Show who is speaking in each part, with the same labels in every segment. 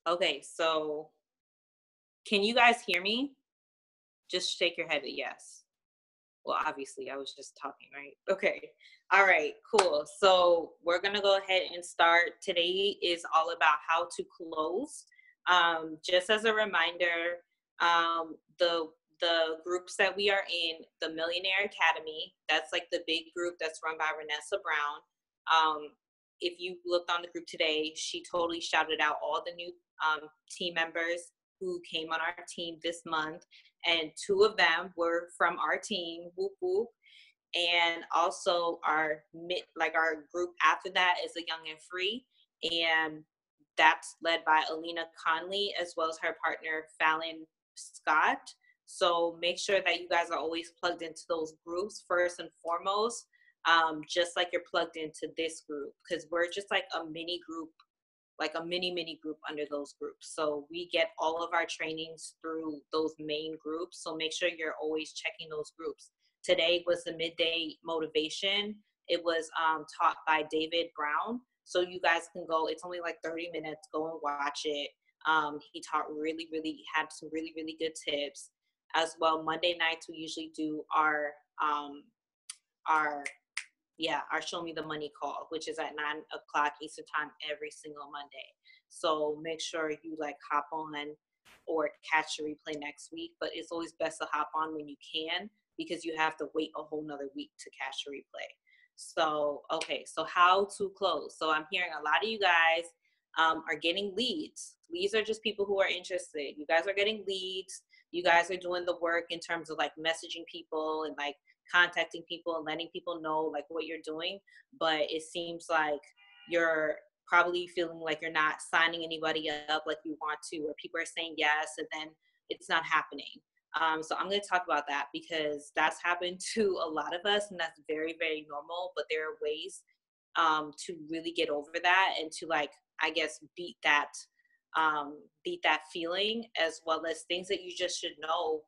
Speaker 1: Okay, so can you guys hear me? Just shake your head at yes. Well, obviously, I was just talking, right? Okay. All right, cool. So we're gonna go ahead and start. Today is all about how to close. Just as a reminder, the groups that we are in, the Millionaire Academy, that's like the big group that's run by Renessa Brown. If you looked on the group today, she totally shouted out all the new team members who came on our team this month, and two of them were from our team. Whoop whoop. And also our group after that is a Young and Free, and that's led by Alina Conley as well as her partner Fallon Scott. So make sure that you guys are always plugged into those groups first and foremost, just like you're plugged into this group, because we're just like a mini group, like a mini group under those groups. So we get all of our trainings through those main groups. So make sure you're always checking those groups. Today was the midday motivation. It was taught by David Brown. So you guys can go, it's only like 30 minutes, go and watch it. He taught had some really good tips. As well, Monday nights, we usually do our our Show Me the Money call, which is at 9 o'clock Eastern time every single Monday. So make sure you like hop on or catch the replay next week. But it's always best to hop on when you can, because you have to wait a whole nother week to catch the replay. So, okay, so how to close. So I'm hearing a lot of you guys are getting leads. Leads are just people who are interested. You guys are getting leads. You guys are doing the work in terms of like messaging people and like contacting people and letting people know like what you're doing. But it seems like you're probably feeling like you're not signing anybody up like you want to, or people are saying yes and then it's not happening. So I'm going to talk about that because that's happened to a lot of us, and that's very normal. But there are ways to really get over that and to like, I guess, beat that feeling, as well as things that you just should know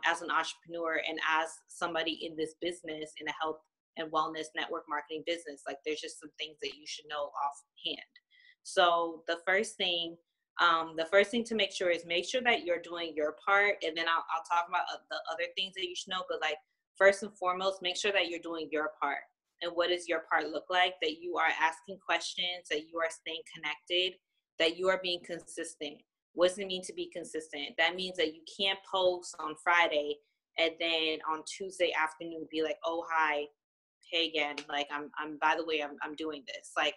Speaker 1: as an entrepreneur and as somebody in this business, in a health and wellness network marketing business. Like there's just some things that you should know offhand. So the first thing to make sure is make sure that you're doing your part, and then I'll talk about the other things that you should know. But like first and foremost, make sure that you're doing your part. And what does your part look like? That you are asking questions, that you are staying connected, that you are being consistent. What does it mean to be consistent? That means that you can't post on Friday and then on Tuesday afternoon be like, oh hi, hey again, like I'm by the way, I'm doing this. Like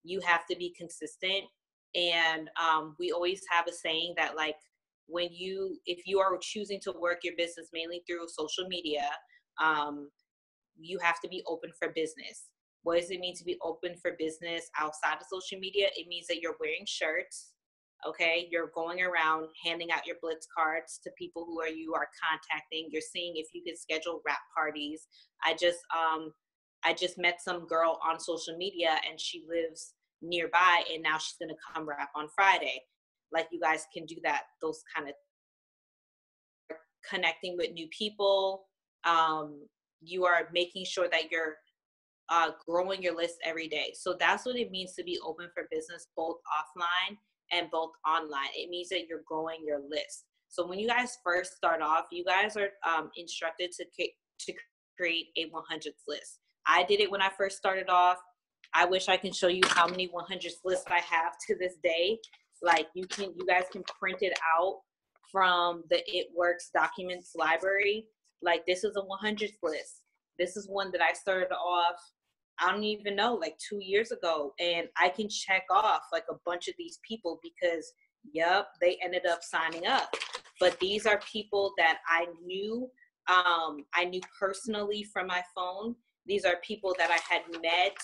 Speaker 1: you have to be consistent. And we always have a saying that like if you are choosing to work your business mainly through social media, you have to be open for business. What does it mean to be open for business outside of social media? It means that you're wearing shirts, okay? You're going around handing out your Blitz cards to people who you are contacting. You're seeing if you can schedule wrap parties. I just met some girl on social media and she lives nearby, and now she's gonna come wrap on Friday. Like you guys can do that, those kind of connecting with new people. You are making sure that you're growing your list every day. So that's what it means to be open for business, both offline and both online. It means that you're growing your list. So when you guys first start off, you guys are instructed to create a 100th list. I did it when I first started off. I wish I can show you how many 100th lists I have to this day. Like you guys can print it out from the It Works documents library. Like this is a 100th list. This is one that I started off, I don't even know, like 2 years ago. And I can check off like a bunch of these people because, yep, they ended up signing up. But these are people that I knew personally from my phone. These are people that I had met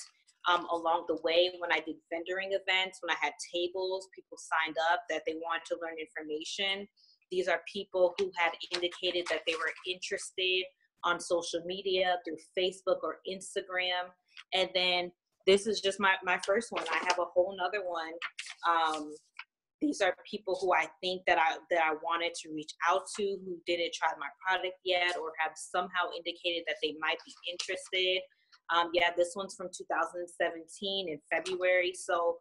Speaker 1: along the way when I did vendoring events, when I had tables, people signed up that they wanted to learn information. These are people who had indicated that they were interested on social media through Facebook or Instagram. And then this is just my first one. I have a whole nother one. These are people who I think that I wanted to reach out to, who didn't try my product yet or have somehow indicated that they might be interested. This one's from 2017 in February. So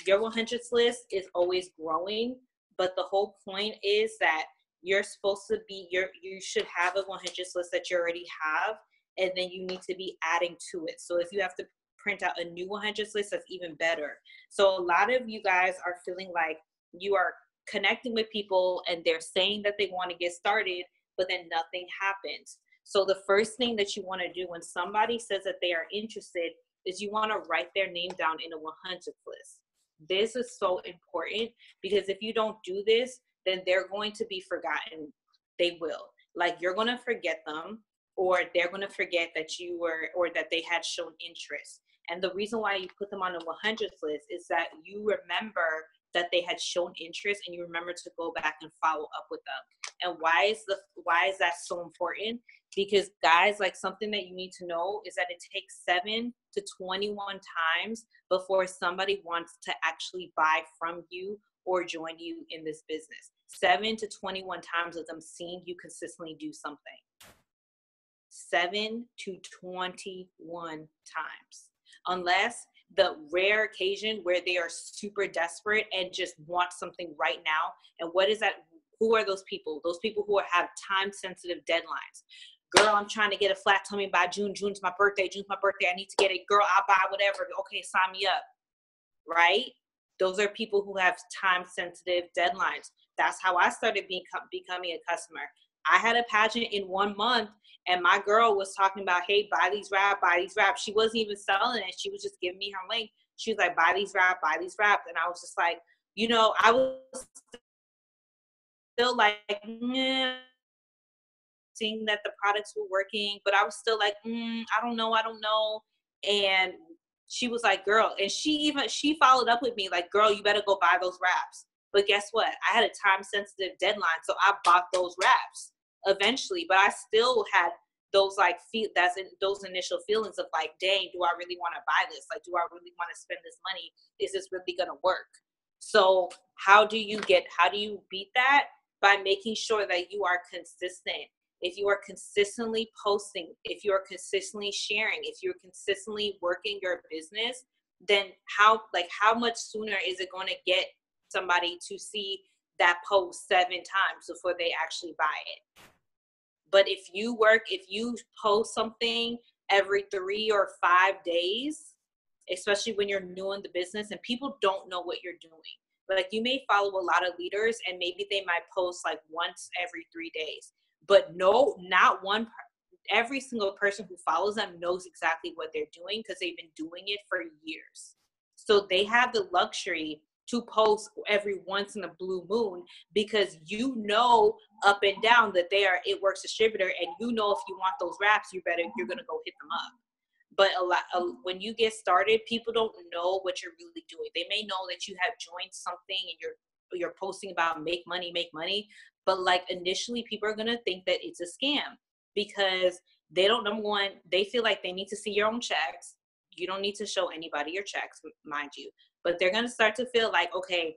Speaker 1: your 100s list is always growing, but the whole point is that you're supposed to be, you should have a 100s list that you already have, and then you need to be adding to it. So if you have to print out a new 100s list, that's even better. So a lot of you guys are feeling like you are connecting with people and they're saying that they want to get started, but then nothing happens. So the first thing that you want to do when somebody says that they are interested is you want to write their name down in a 100 list. This is so important, because if you don't do this, then they're going to be forgotten. They will. Like, you're going to forget them, or they're going to forget that you were, or that they had shown interest. And the reason why you put them on a 100 list is that you remember that they had shown interest, and you remember to go back and follow up with them. And why is that so important? Because guys, like, something that you need to know is that it takes 7 to 21 times before somebody wants to actually buy from you or join you in this business. 7 to 21 times of them seeing you consistently do something. 7 to 21 times. Unless the rare occasion where they are super desperate and just want something right now. And what is that? Who are those people? Those people who have time-sensitive deadlines. Girl, I'm trying to get a flat tummy by June. June's my birthday. I need to get it. Girl, I'll buy whatever. Okay, sign me up. Right? Those are people who have time-sensitive deadlines. That's how I started becoming a customer. I had a pageant in 1 month, and my girl was talking about, hey, buy these wraps. She wasn't even selling it. She was just giving me her link. She was like, buy these wraps. And I was just like, I was still like, seeing that the products were working, but I was still like, I don't know. And she was like, girl, and she followed up with me like, girl, you better go buy those wraps. But guess what? I had a time-sensitive deadline, so I bought those wraps eventually. But I still had those those initial feelings of like, dang, do I really want to buy this? Like, do I really want to spend this money? Is this really gonna work? So how do you beat that? By making sure that you are consistent. If you are consistently posting, if you are consistently sharing, if you're consistently working your business, then how much sooner is it going to get somebody to see that post 7 times before they actually buy it? But if you post something every 3 or 5 days, especially when you're new in the business and people don't know what you're doing. Like, you may follow a lot of leaders and maybe they might post like once every 3 days. But no, not one, every single person who follows them knows exactly what they're doing because they've been doing it for years. So they have the luxury to post every once in a blue moon because up and down that they are It Works distributor, and if you want those wraps, you're going to go hit them up. But when you get started, people don't know what you're really doing. They may know that you have joined something and you're posting about make money, but like initially people are going to think that it's a scam because they don't, number one, they feel like they need to see your own checks. You don't need to show anybody your checks, mind you, but they're going to start to feel like, okay,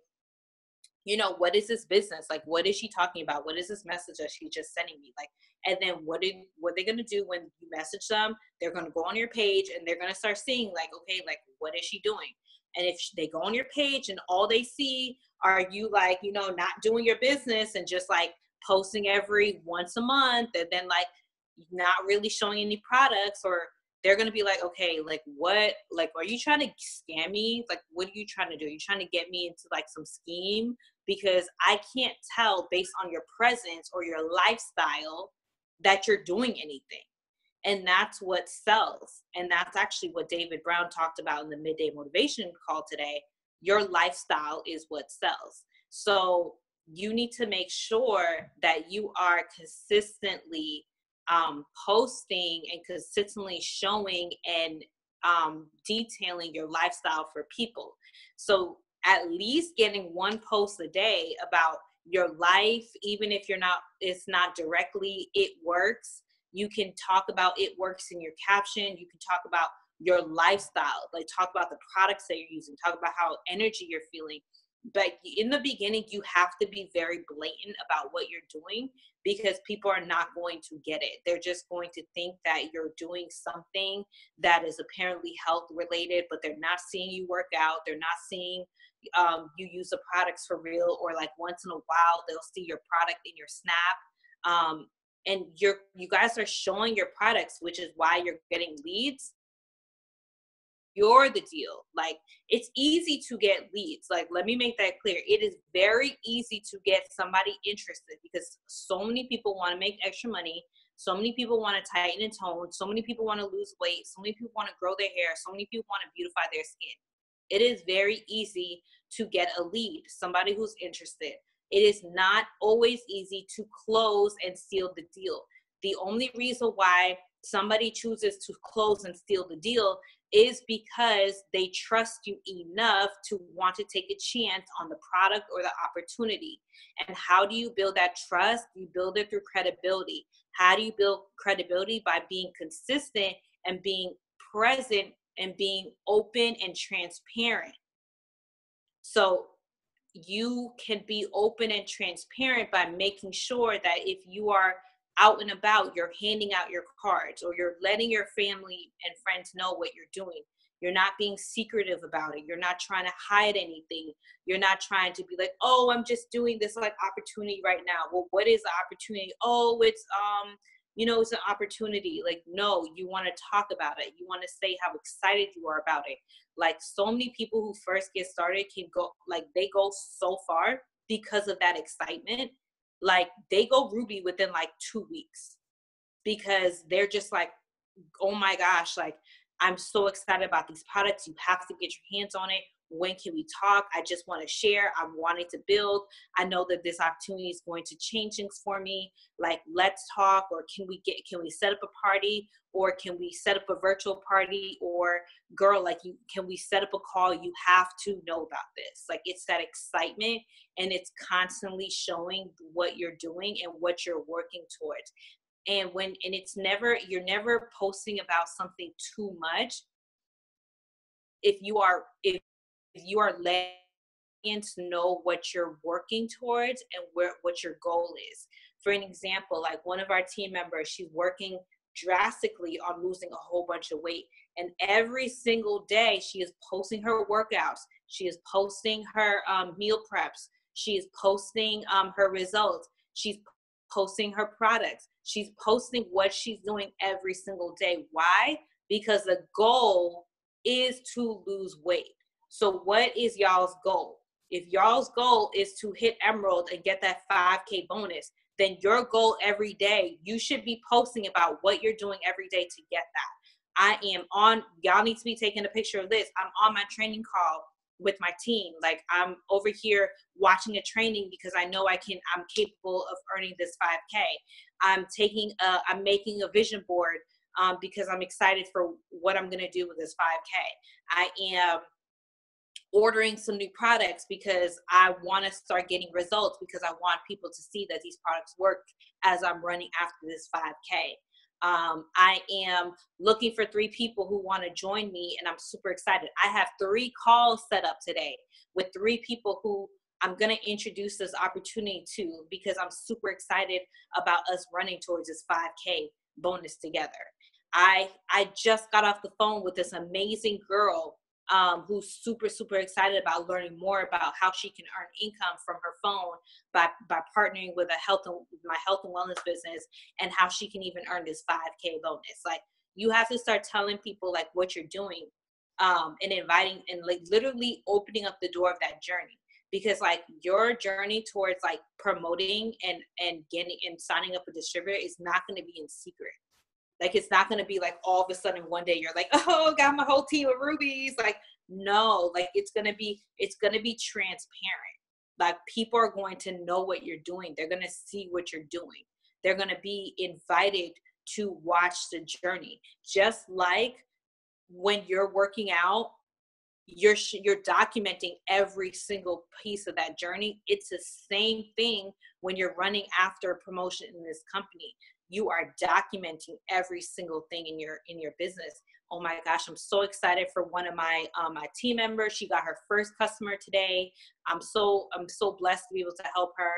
Speaker 1: what is this business? Like, what is she talking about? What is this message that she's just sending me? Like, and then what they're going to do when you message them, they're going to go on your page and they're going to start seeing like, okay, like, what is she doing? And if they go on your page and all they see are you like, not doing your business and just like posting every once a month and then like not really showing any products, or they're going to be like, okay, like what, like, are you trying to scam me? Like, what are you trying to do? Are you trying to get me into like some scheme? Because I can't tell based on your presence or your lifestyle that you're doing anything. And that's what sells. And that's actually what David Brown talked about in the Midday Motivation call today. Your lifestyle is what sells. So you need to make sure that you are consistently posting and consistently showing and detailing your lifestyle for people. So at least getting one post a day about your life, even if it's not directly It Works. You can talk about It Works in your caption. You can talk about your lifestyle, like talk about the products that you're using, talk about how energy you're feeling. But in the beginning, you have to be very blatant about what you're doing because people are not going to get it. They're just going to think that you're doing something that is apparently health related, but they're not seeing you work out. They're not seeing you use the products for real, or like once in a while they'll see your product in your snap. And you guys are showing your products, which is why you're getting leads. You're the deal. Like, it's easy to get leads. Like, let me make that clear. It is very easy to get somebody interested because so many people want to make extra money. So many people want to tighten and tone. So many people want to lose weight. So many people want to grow their hair. So many people want to beautify their skin. It is very easy to get a lead, somebody who's interested. It is not always easy to close and seal the deal. The only reason why somebody chooses to close and seal the deal is because they trust you enough to want to take a chance on the product or the opportunity. And how do you build that trust? You build it through credibility. How do you build credibility? By being consistent and being present and being open and transparent. So you can be open and transparent by making sure that if you are out and about, you're handing out your cards, or you're letting your family and friends know what you're doing. You're not being secretive about it. You're not trying to hide anything. You're not trying to be like, oh, I'm just doing this like opportunity right now. Well, what is the opportunity? Oh, it's it's an opportunity. Like, no, you want to talk about it. You want to say how excited you are about it. Like, so many people who first get started can go, like, they go so far because of that excitement. Like, they go Ruby within like 2 weeks because they're just like, oh my gosh, like, I'm so excited about these products. You have to get your hands on it. When can we talk? I just want to share. I'm wanting to build. I know that this opportunity is going to change things for me. Like, let's talk. Or can we set up a party? Or can we set up a virtual party? Or, girl, like, can we set up a call? You have to know about this. Like, it's that excitement, and it's constantly showing what you're doing and what you're working towards. And you're never posting about something too much if you are letting to know what you're working towards and what your goal is. For an example, like, one of our team members, she's working drastically on losing a whole bunch of weight, and every single day she is posting her workouts, she is posting her meal preps, she is posting her results, she's posting her products, she's posting what she's doing every single day. Why? Because the goal is to lose weight. So what is y'all's goal? If y'all's goal is to hit Emerald and get that 5K bonus, then your goal every day, you should be posting about what you're doing every day to get that. Y'all need to be taking a picture of this. I'm on my training call with my team. Like, I'm over here watching a training because I know I'm capable of earning this 5K. I'm making a vision board because I'm excited for what I'm going to do with this 5K. I am ordering some new products because I want to start getting results, because I want people to see that these products work as I'm running after this 5K. I am looking for 3 people who want to join me, and I'm super excited. I have 3 calls set up today with 3 people who I'm going to introduce this opportunity to, because I'm super excited about us running towards this 5K bonus together. I just got off the phone with this amazing girl who's super, super excited about learning more about how she can earn income from her phone by partnering with my health and wellness business, and how she can even earn this 5K bonus. Like, you have to start telling people like what you're doing, and inviting, and like literally opening up the door of that journey. Because like, your journey towards like promoting and getting and signing up a distributor is not going to be in secret. Like, it's not going to be like all of a sudden one day you're like, oh, got my whole team of rubies. Like, no, like, it's going to be transparent. Like, people are going to know what you're doing. They're going to see what you're doing. They're going to be invited to watch the journey. Just like when you're working out, you're documenting every single piece of that journey. It's the same thing when you're running after a promotion in this company. You are documenting every single thing in your business. Oh my gosh, I'm so excited for one of my team members. She got her first customer today. I'm so blessed to be able to help her.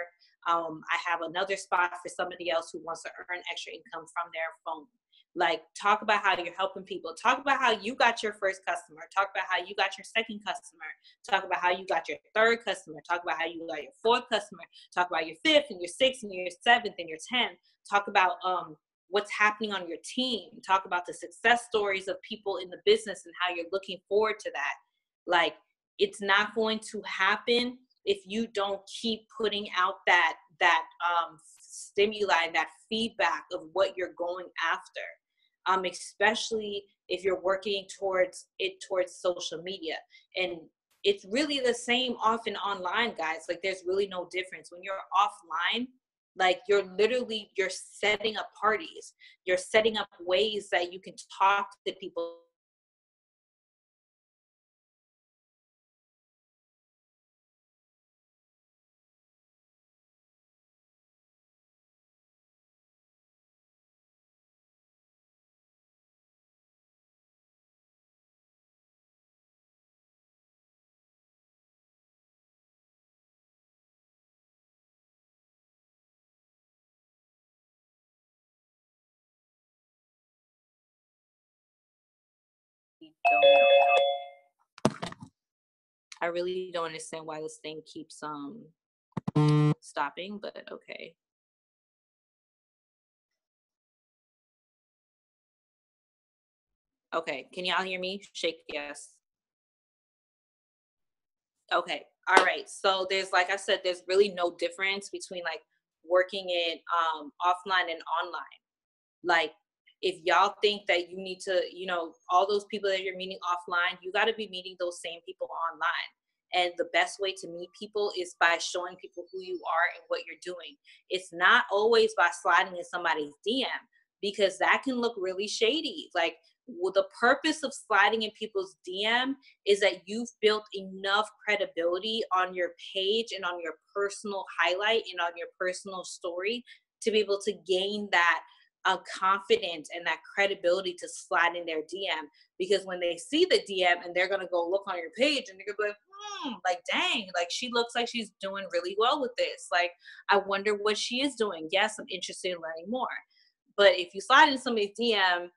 Speaker 1: I have another spot for somebody else who wants to earn extra income from their phone. Like, talk about how you're helping people. Talk about how you got your first customer. Talk about how you got your second customer. Talk about how you got your third customer. Talk about how you got your fourth customer. Talk about your fifth and your sixth and your seventh and your 10th. Talk about what's happening on your team. Talk about the success stories of people in the business and how you're looking forward to that. Like, it's not going to happen if you don't keep putting out that stimuli and that feedback of what you're going after, especially if you're working towards social media. And it's really the same often online, guys. Like, there's really no difference. When you're offline, like, you're setting up parties, you're setting up ways that you can talk to people. I really don't understand why this thing keeps stopping, but okay. Okay, can y'all hear me? Shake yes. Okay. All right. So there's, like I said, there's really no difference between like working in offline and online. Like, if y'all think that you need to, all those people that you're meeting offline, you got to be meeting those same people online. And the best way to meet people is by showing people who you are and what you're doing. It's not always by sliding in somebody's DM, because that can look really shady. Like, the purpose of sliding in people's DM is that you've built enough credibility on your page and on your personal highlight and on your personal story to be able to gain that confidence and that credibility to slide in their DM. Because when they see the DM and they're gonna go look on your page and they're gonna be like, dang, like, she looks like she's doing really well with this. Like, I wonder what she is doing. Yes, I'm interested in learning more. But if you slide in somebody's DM,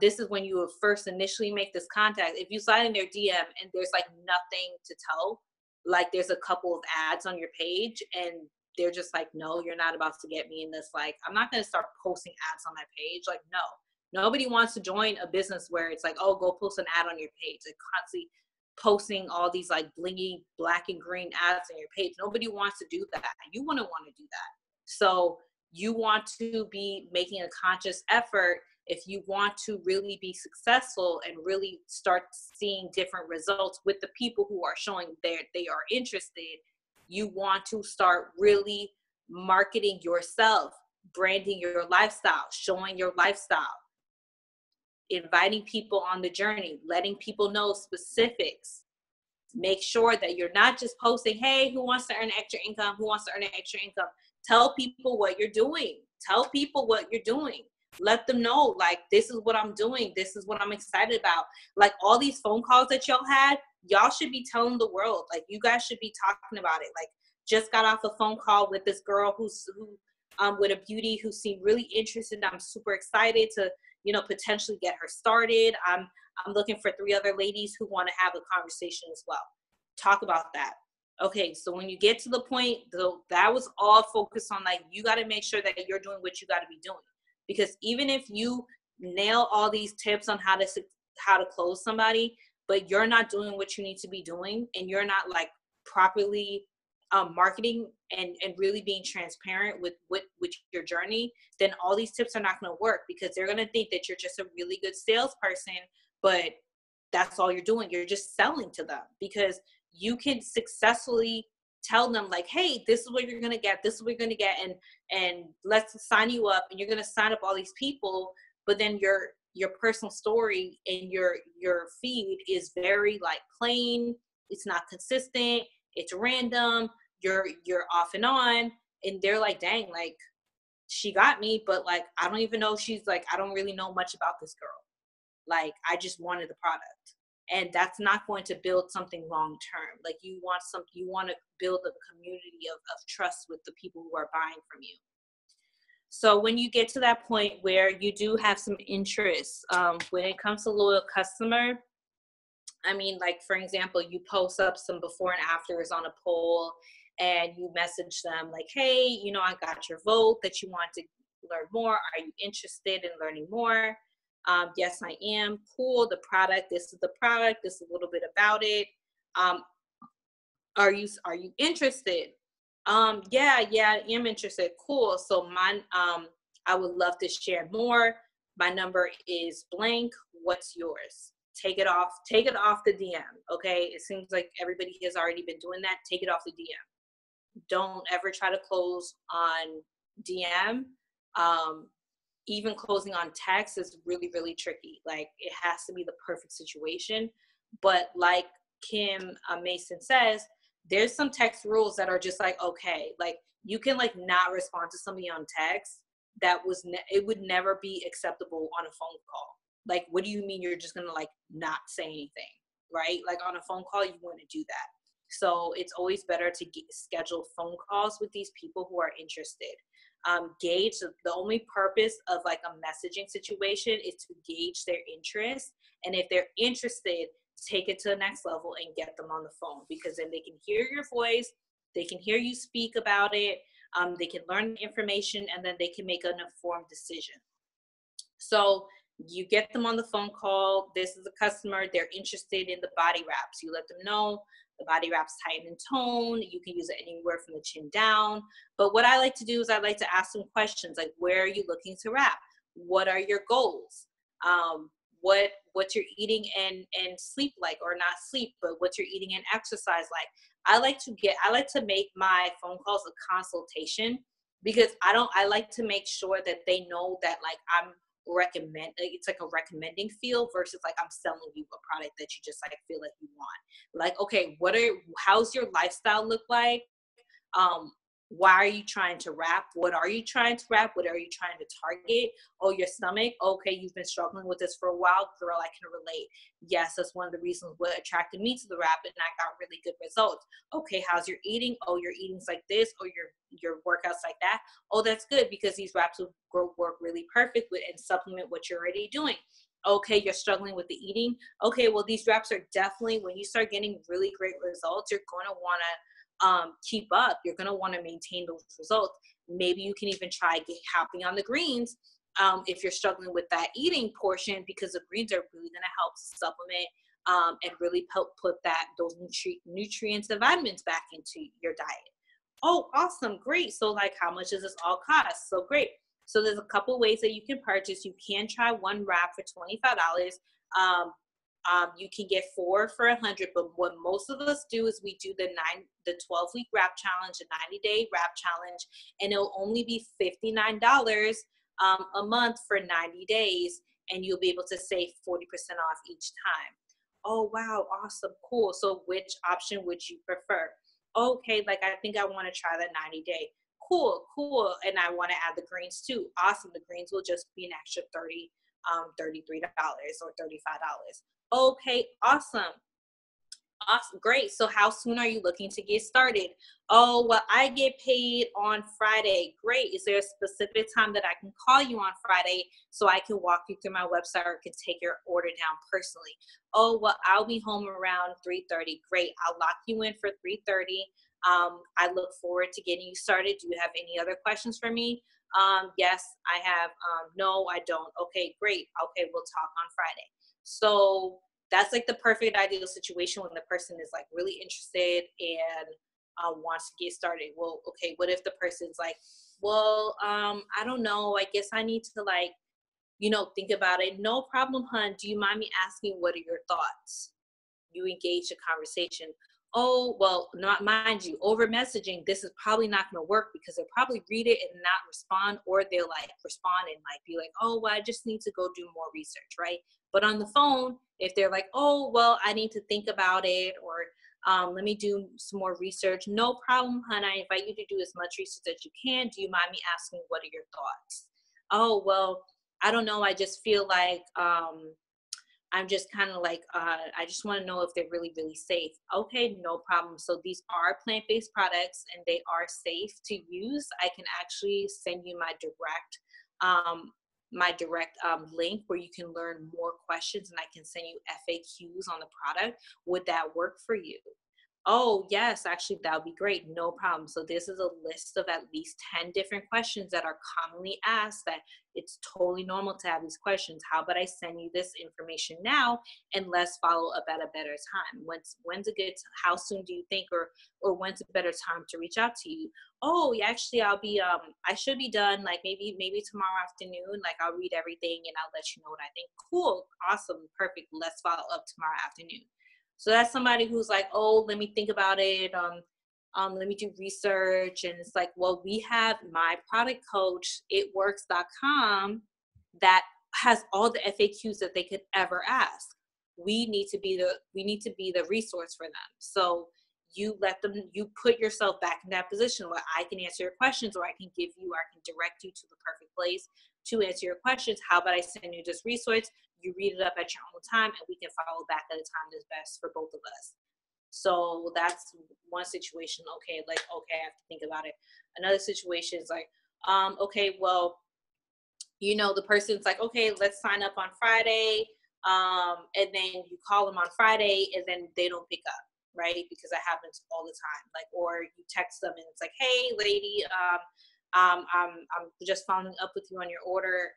Speaker 1: this is when you will first initially make this contact. If you slide in their DM and there's like nothing to tell, like there's a couple of ads on your page and they're just like, no, you're not about to get me in this. Like, I'm not going to start posting ads on my page. Like, no, nobody wants to join a business where it's like, oh, go post an ad on your page. Like, constantly posting all these like blingy black and green ads on your page. Nobody wants to do that. You wouldn't want to do that. So you want to be making a conscious effort if you want to really be successful and really start seeing different results with the people who are showing they are interested. You want to start really marketing yourself, branding your lifestyle, showing your lifestyle, inviting people on the journey, letting people know specifics. Make sure that you're not just posting, hey, who wants to earn extra income? Who wants to earn extra income? Tell people what you're doing. Tell people what you're doing. Let them know, like, this is what I'm doing. This is what I'm excited about. Like, all these phone calls that y'all had, y'all should be telling the world. Like, you guys should be talking about it. Like, just got off a phone call with this girl who with a beauty who seemed really interested. I'm super excited to, potentially get her started. I'm looking for 3 other ladies who want to have a conversation as well. Talk about that. Okay, so when you get to the point, that was all focused on, like, you got to make sure that you're doing what you got to be doing. Because even if you nail all these tips on how to close somebody, but you're not doing what you need to be doing, and you're not like properly marketing and really being transparent with your journey, then all these tips are not going to work, because they're going to think that you're just a really good salesperson, but that's all you're doing. You're just selling to them, because you can successfully tell them, like, hey, this is what you're going to get. This is what you're going to get. And let's sign you up, and you're going to sign up all these people. But then your personal story and your feed is very like plain. It's not consistent. It's random. You're off and on. And they're like, dang, like, she got me, but like, I don't even know. She's like, I don't really know much about this girl. Like, I just wanted the product. And that's not going to build something long term. Like, you want to build a community of trust with the people who are buying from you. So when you get to that point where you do have some interest, when it comes to loyal customer, I mean, like, for example, you post up some before and afters on a poll and you message them like, hey, you know, I got your vote that you want to learn more. Are you interested in learning more? Yes, I am. Cool. The product, this is the product. This is a little bit about it. Um, are you interested? Yeah, I am interested. Cool. So mine, I would love to share more. My number is blank. What's yours? Take it off the DM. Okay. It seems like everybody has already been doing that. Take it off the DM. Don't ever try to close on DM. Um, Even closing on text is really, really tricky. Like, it has to be the perfect situation. But like Kim Mason says, there's some text rules that are just like, okay, like, you can like not respond to somebody on text. It would never be acceptable on a phone call. Like, what do you mean you're just gonna like not say anything, right? Like, on a phone call, you want to do that. So it's always better to schedule phone calls with these people who are interested. Gauge the only purpose of like a messaging situation is to gauge their interest, and if they're interested, take it to the next level and get them on the phone, because then they can hear your voice, they can hear you speak about it, they can learn information, and then they can make an informed decision. So you get them on the phone call. This is a customer. They're interested in the body wraps. You let them know the body wraps tighten in tone. You can use it anywhere from the chin down. But what I like to do is I like to ask them questions like, where are you looking to wrap? What are your goals? What you're eating and sleep like, or not sleep, but what you're eating and exercise like. I like to make my phone calls a consultation, because I like to make sure that they know that like it's like a recommending feel versus like I'm selling you a product that you just like feel like you want. Like, okay, how's your lifestyle look like? Why are you trying to wrap? What are you trying to wrap? What are you trying to target? Oh, your stomach. Okay, you've been struggling with this for a while. Girl, I can relate. Yes, that's one of the reasons what attracted me to the wrap, and I got really good results. Okay, how's your eating? Oh, your eating's like this, or your workouts like that. Oh, that's good, because these wraps will work really perfect with and supplement what you're already doing. Okay, you're struggling with the eating. Okay, well, these wraps are definitely, when you start getting really great results, you're going to want to keep up. You're going to want to maintain those results. Maybe you can even try hopping on the greens if you're struggling with that eating portion, because the greens are really going to help to supplement and really help put those nutrients and vitamins back into your diet. Oh, awesome. Great. So like, how much does this all cost? So great. So there's a couple ways that you can purchase. You can try one wrap for $25. You can get 4 for $100, but what most of us do is we do the 12-week wrap challenge, a 90-day wrap challenge, and it'll only be $59 a month for 90 days, and you'll be able to save 40% off each time. Oh, wow, awesome, cool. So which option would you prefer? Okay, like, I think I want to try that 90-day. Cool, and I want to add the greens too. Awesome, the greens will just be an extra $33 or $35. Okay, awesome. Awesome, great. So how soon are you looking to get started? Oh, well, I get paid on Friday. Great. Is there a specific time that I can call you on Friday so I can walk you through my website or can take your order down personally? Oh, well, I'll be home around 3:30. Great. I'll lock you in for 3:30. I look forward to getting you started. Do you have any other questions for me? Yes, I have. No, I don't. Okay, great. Okay, we'll talk on Friday. So that's like the perfect ideal situation when the person is like really interested and wants to get started. Well, okay, what if the person's like, well, I don't know. I guess I need to like, think about it. No problem, hun. Do you mind me asking, what are your thoughts? You engage the conversation. Oh, well, not mind you, over messaging, this is probably not going to work, because they'll probably read it and not respond, or they'll like respond and like be like, oh, well, I just need to go do more research, right? But on the phone, if they're like, oh, well, I need to think about it, or let me do some more research. No problem, hon. I invite you to do as much research as you can. Do you mind me asking, what are your thoughts? Oh, well, I don't know. I just feel like, I'm just kind of like, I just want to know if they're really, really safe. Okay, no problem. So these are plant-based products and they are safe to use. I can actually send you um, my direct link where you can learn more questions, and I can send you FAQs on the product. Would that work for you? Oh, yes, actually, that would be great. No problem. So this is a list of at least 10 different questions that are commonly asked, that it's totally normal to have these questions. How about I send you this information now, and let's follow up at a better time? When's a good, how soon do you think, or when's a better time to reach out to you? Oh, yeah, actually, I should be done like maybe tomorrow afternoon. Like, I'll read everything and I'll let you know what I think. Cool, awesome, perfect. Let's follow up tomorrow afternoon. So that's somebody who's like, oh, let me think about it. Let me do research. And it's like, well, we have my product coach, itworks.com, that has all the FAQs that they could ever ask. We need to be the resource for them. So you put yourself back in that position where I can answer your questions, or I can direct you to the perfect place to answer your questions. How about I send you this resource? You read it up at your own time, and we can follow back at a time that's best for both of us. So that's one situation. Okay, like, okay, I have to think about it. Another situation is like, okay, well, the person's like, okay, let's sign up on Friday. And then you call them on Friday and then they don't pick up, right? Because that happens all the time. Like, or you text them and it's like, hey, lady, I'm just following up with you on your order.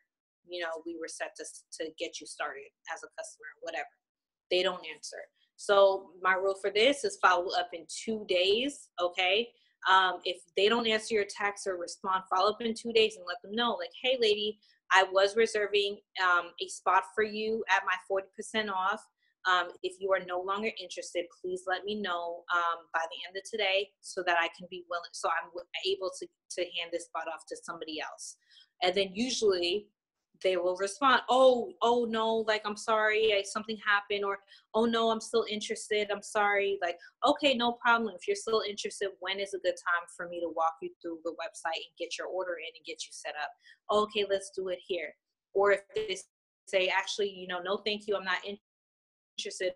Speaker 1: We were set to get you started as a customer, whatever. They don't answer. So my rule for this is follow up in 2 days. Okay. If they don't answer your text or respond, follow up in 2 days and let them know, like, hey, lady, I was reserving a spot for you at my 40% off. If you are no longer interested, please let me know by the end of today so that I can be willing, so I'm able to hand this spot off to somebody else. And then usually they will respond, oh no, like, I'm sorry, something happened, or oh no, I'm still interested, I'm sorry. Like, okay, no problem. If you're still interested, when is a good time for me to walk you through the website and get your order in and get you set up? Okay, let's do it here. Or if they say, actually, no, thank you, I'm not interested.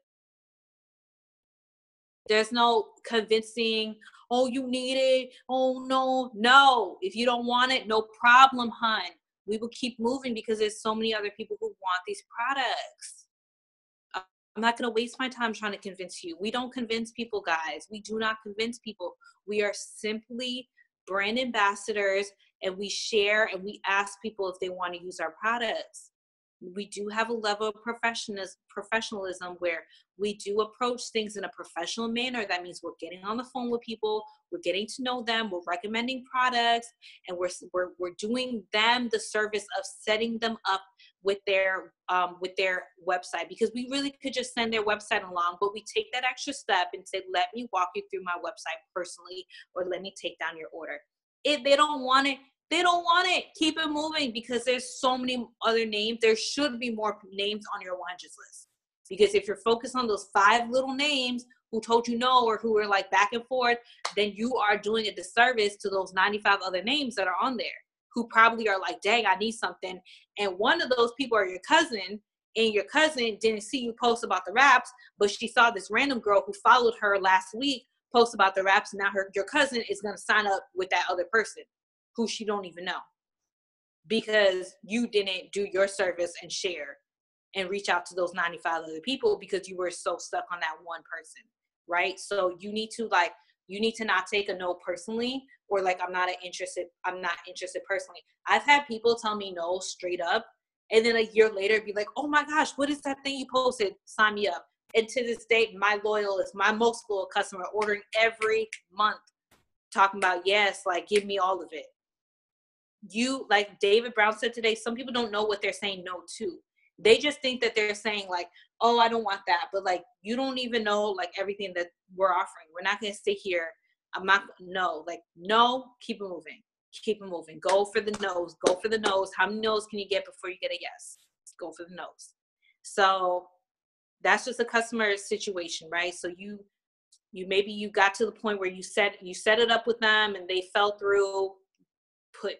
Speaker 1: There's no convincing, oh, you need it, oh no. If you don't want it, no problem, hun. We will keep moving because there's so many other people who want these products. I'm not going to waste my time trying to convince you. We don't convince people, guys. We do not convince people. We are simply brand ambassadors, and we share and we ask people if they want to use our products. We do have a level of professionalism where we do approach things in a professional manner. That means we're getting on the phone with people, we're getting to know them, we're recommending products, and we're doing them the service of setting them up with their website, because we really could just send their website along, but we take that extra step and say, let me walk you through my website personally, or let me take down your order. If they don't want it, they don't want it. Keep it moving, because there's so many other names. There should be more names on your watches list, because if you're focused on those 5 little names who told you no, or who are like back and forth, then you are doing a disservice to those 95 other names that are on there, who probably are like, dang, I need something. And one of those people are your cousin, and your cousin didn't see you post about the wraps, but she saw this random girl who followed her last week post about the wraps. And now your cousin is going to sign up with that other person who she don't even know, because you didn't do your service and share and reach out to those 95 other people because you were so stuck on that one person, right? So you need to not take a no personally, or like, I'm not interested personally. I've had people tell me no straight up, and then a year later be like, oh my gosh, what is that thing you posted? Sign me up. And to this day, my most loyal customer, ordering every month, talking about, yes, like, give me all of it. Like David Brown said today, some people don't know what they're saying no to. They just think that they're saying like, oh, I don't want that. But like, you don't even know like everything that we're offering. We're not going to sit here. No, keep it moving. Keep it moving. Go for the nose. How many no's can you get before you get a yes? Go for the nose. So that's just a customer situation, right? So maybe you got to the point where you set it up with them and they fell through.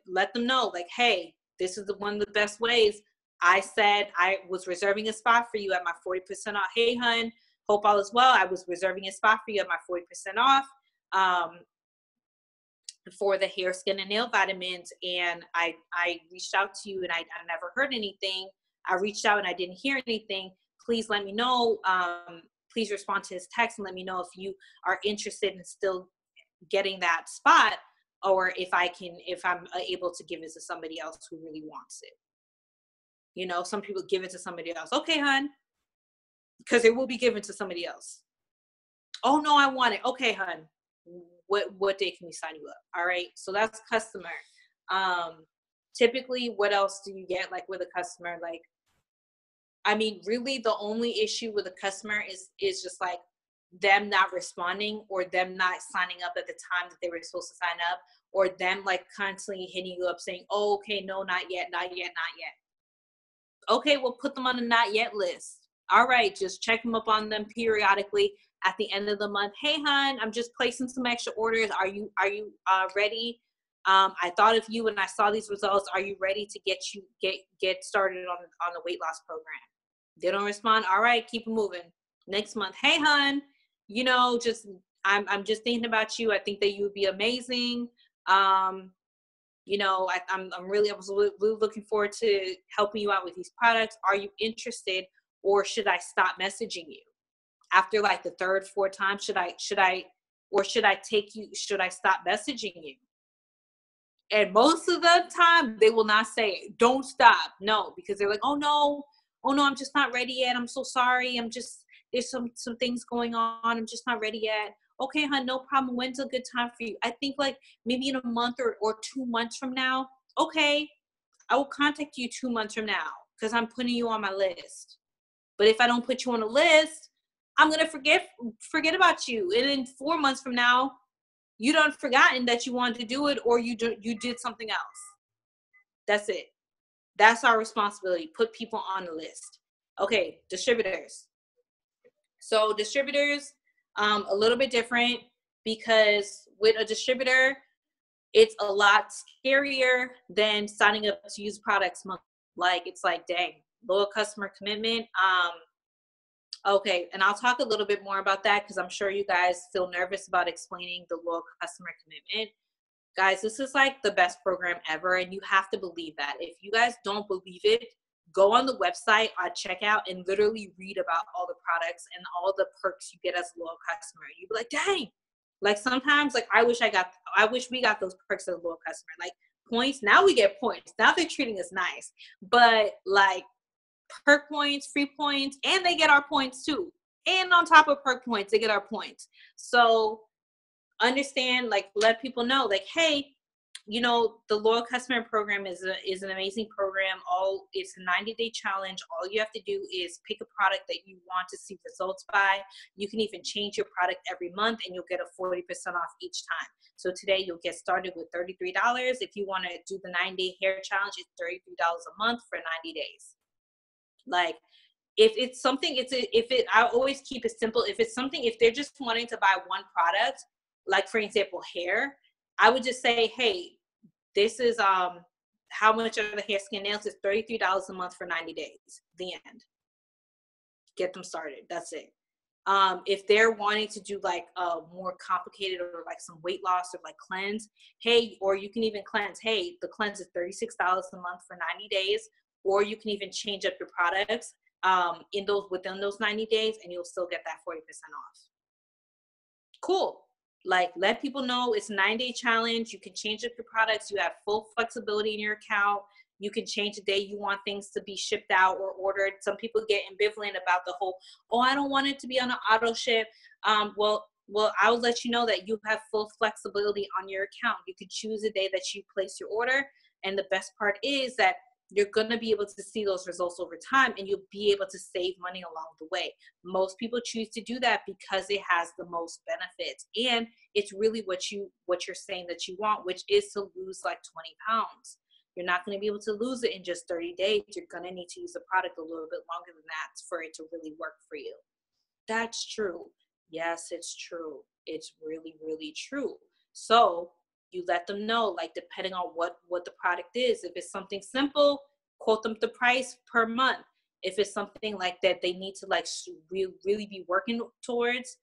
Speaker 1: Let them know, like, hey, this is one of the best ways. I said I was reserving a spot for you at my 40% off. Hey, hun, hope all is well. I was reserving a spot for you at my 40% off for the hair, skin, and nail vitamins. And I reached out to you and I never heard anything. I reached out and I didn't hear anything. Please let me know. Please respond to his text and let me know if you are interested in still getting that spot, or if I'm able to give it to somebody else who really wants it. You know, some people give it to somebody else. Okay, hun, because it will be given to somebody else. Oh no, I want it. Okay, hun, what day can we sign you up? All right, so that's customer. Typically, what else do you get like with a customer? Like, I mean, really, the only issue with a customer is just like them not responding, or them not signing up at the time that they were supposed to sign up, or them like constantly hitting you up saying, oh, okay, no, not yet, not yet, not yet. Okay, we'll put them on the not yet list. All right, just check them up on them periodically at the end of the month. Hey, hon, I'm just placing some extra orders. Are you ready? I thought of you when I saw these results. Are you ready to get started on the weight loss program? They don't respond. All right, keep it moving. Next month, hey, hon, you know, just I'm just thinking about you. I think that you would be amazing. You know, I'm really looking forward to helping you out with these products. Are you interested, or should I stop messaging you after like the third, fourth time? Should I stop messaging you? And most of the time they will not say, don't stop. No, because they're like, oh no, I'm just not ready yet. I'm so sorry. There's some things going on. I'm just not ready yet. Okay, hon, no problem. When's a good time for you? I think like maybe in a month or 2 months from now. Okay, I will contact you 2 months from now because I'm putting you on my list. But if I don't put you on a list, I'm going to forget about you. And in 4 months from now, you don't forgotten that you wanted to do it, or you did something else. That's it. That's our responsibility. Put people on the list. Okay, distributors. So distributors, a little bit different, because with a distributor, it's a lot scarier than signing up to use products monthly. Like, it's like, dang, loyal customer commitment. Okay, and I'll talk a little bit more about that because I'm sure you guys feel nervous about explaining the loyal customer commitment. Guys, this is like the best program ever, and you have to believe that. If you guys don't believe it, go on the website at checkout and literally read about all the products and all the perks you get as a loyal customer. You'd be like, dang. Like, sometimes, like, I wish we got those perks as a loyal customer. Like, points, now we get points. Now they're treating us nice. But like, perk points, free points, and they get our points too. And on top of perk points, they get our points. So understand, like, let people know, like, hey, you know, the loyal customer program is an amazing program. It's a 90-day challenge. All you have to do is pick a product that you want to see results by. You can even change your product every month, and you'll get a 40% off each time. So today you'll get started with $33. If you want to do the 9-day hair challenge, it's $33 a month for 90 days. Like, if it's something, I always keep it simple. If they're just wanting to buy one product, like for example, hair, I would just say, hey, this is how much are the hair, skin, nails? It's $33 a month for 90 days. The end. Get them started. That's it. If they're wanting to do like more complicated, or like some weight loss, or like cleanse, hey, or you can even cleanse. Hey, the cleanse is $36 a month for 90 days, or you can even change up your products within those 90 days, and you'll still get that 40% off. Cool. Like, let people know it's a 9-day challenge. You can change up your products. You have full flexibility in your account. You can change the day you want things to be shipped out or ordered. Some people get ambivalent about the whole, oh, I don't want it to be on an auto ship. Well, I'll let you know that you have full flexibility on your account. You can choose the day that you place your order. And the best part is that you're going to be able to see those results over time, and you'll be able to save money along the way. Most people choose to do that because it has the most benefits, and it's really what you're saying that you want, which is to lose like 20 pounds. You're not going to be able to lose it in just 30 days. You're going to need to use the product a little bit longer than that for it to really work for you. That's true. Yes, it's true. It's really, really true. So you let them know, like, depending on what the product is. If it's something simple, quote them the price per month. If it's something like that they need to like really be working towards,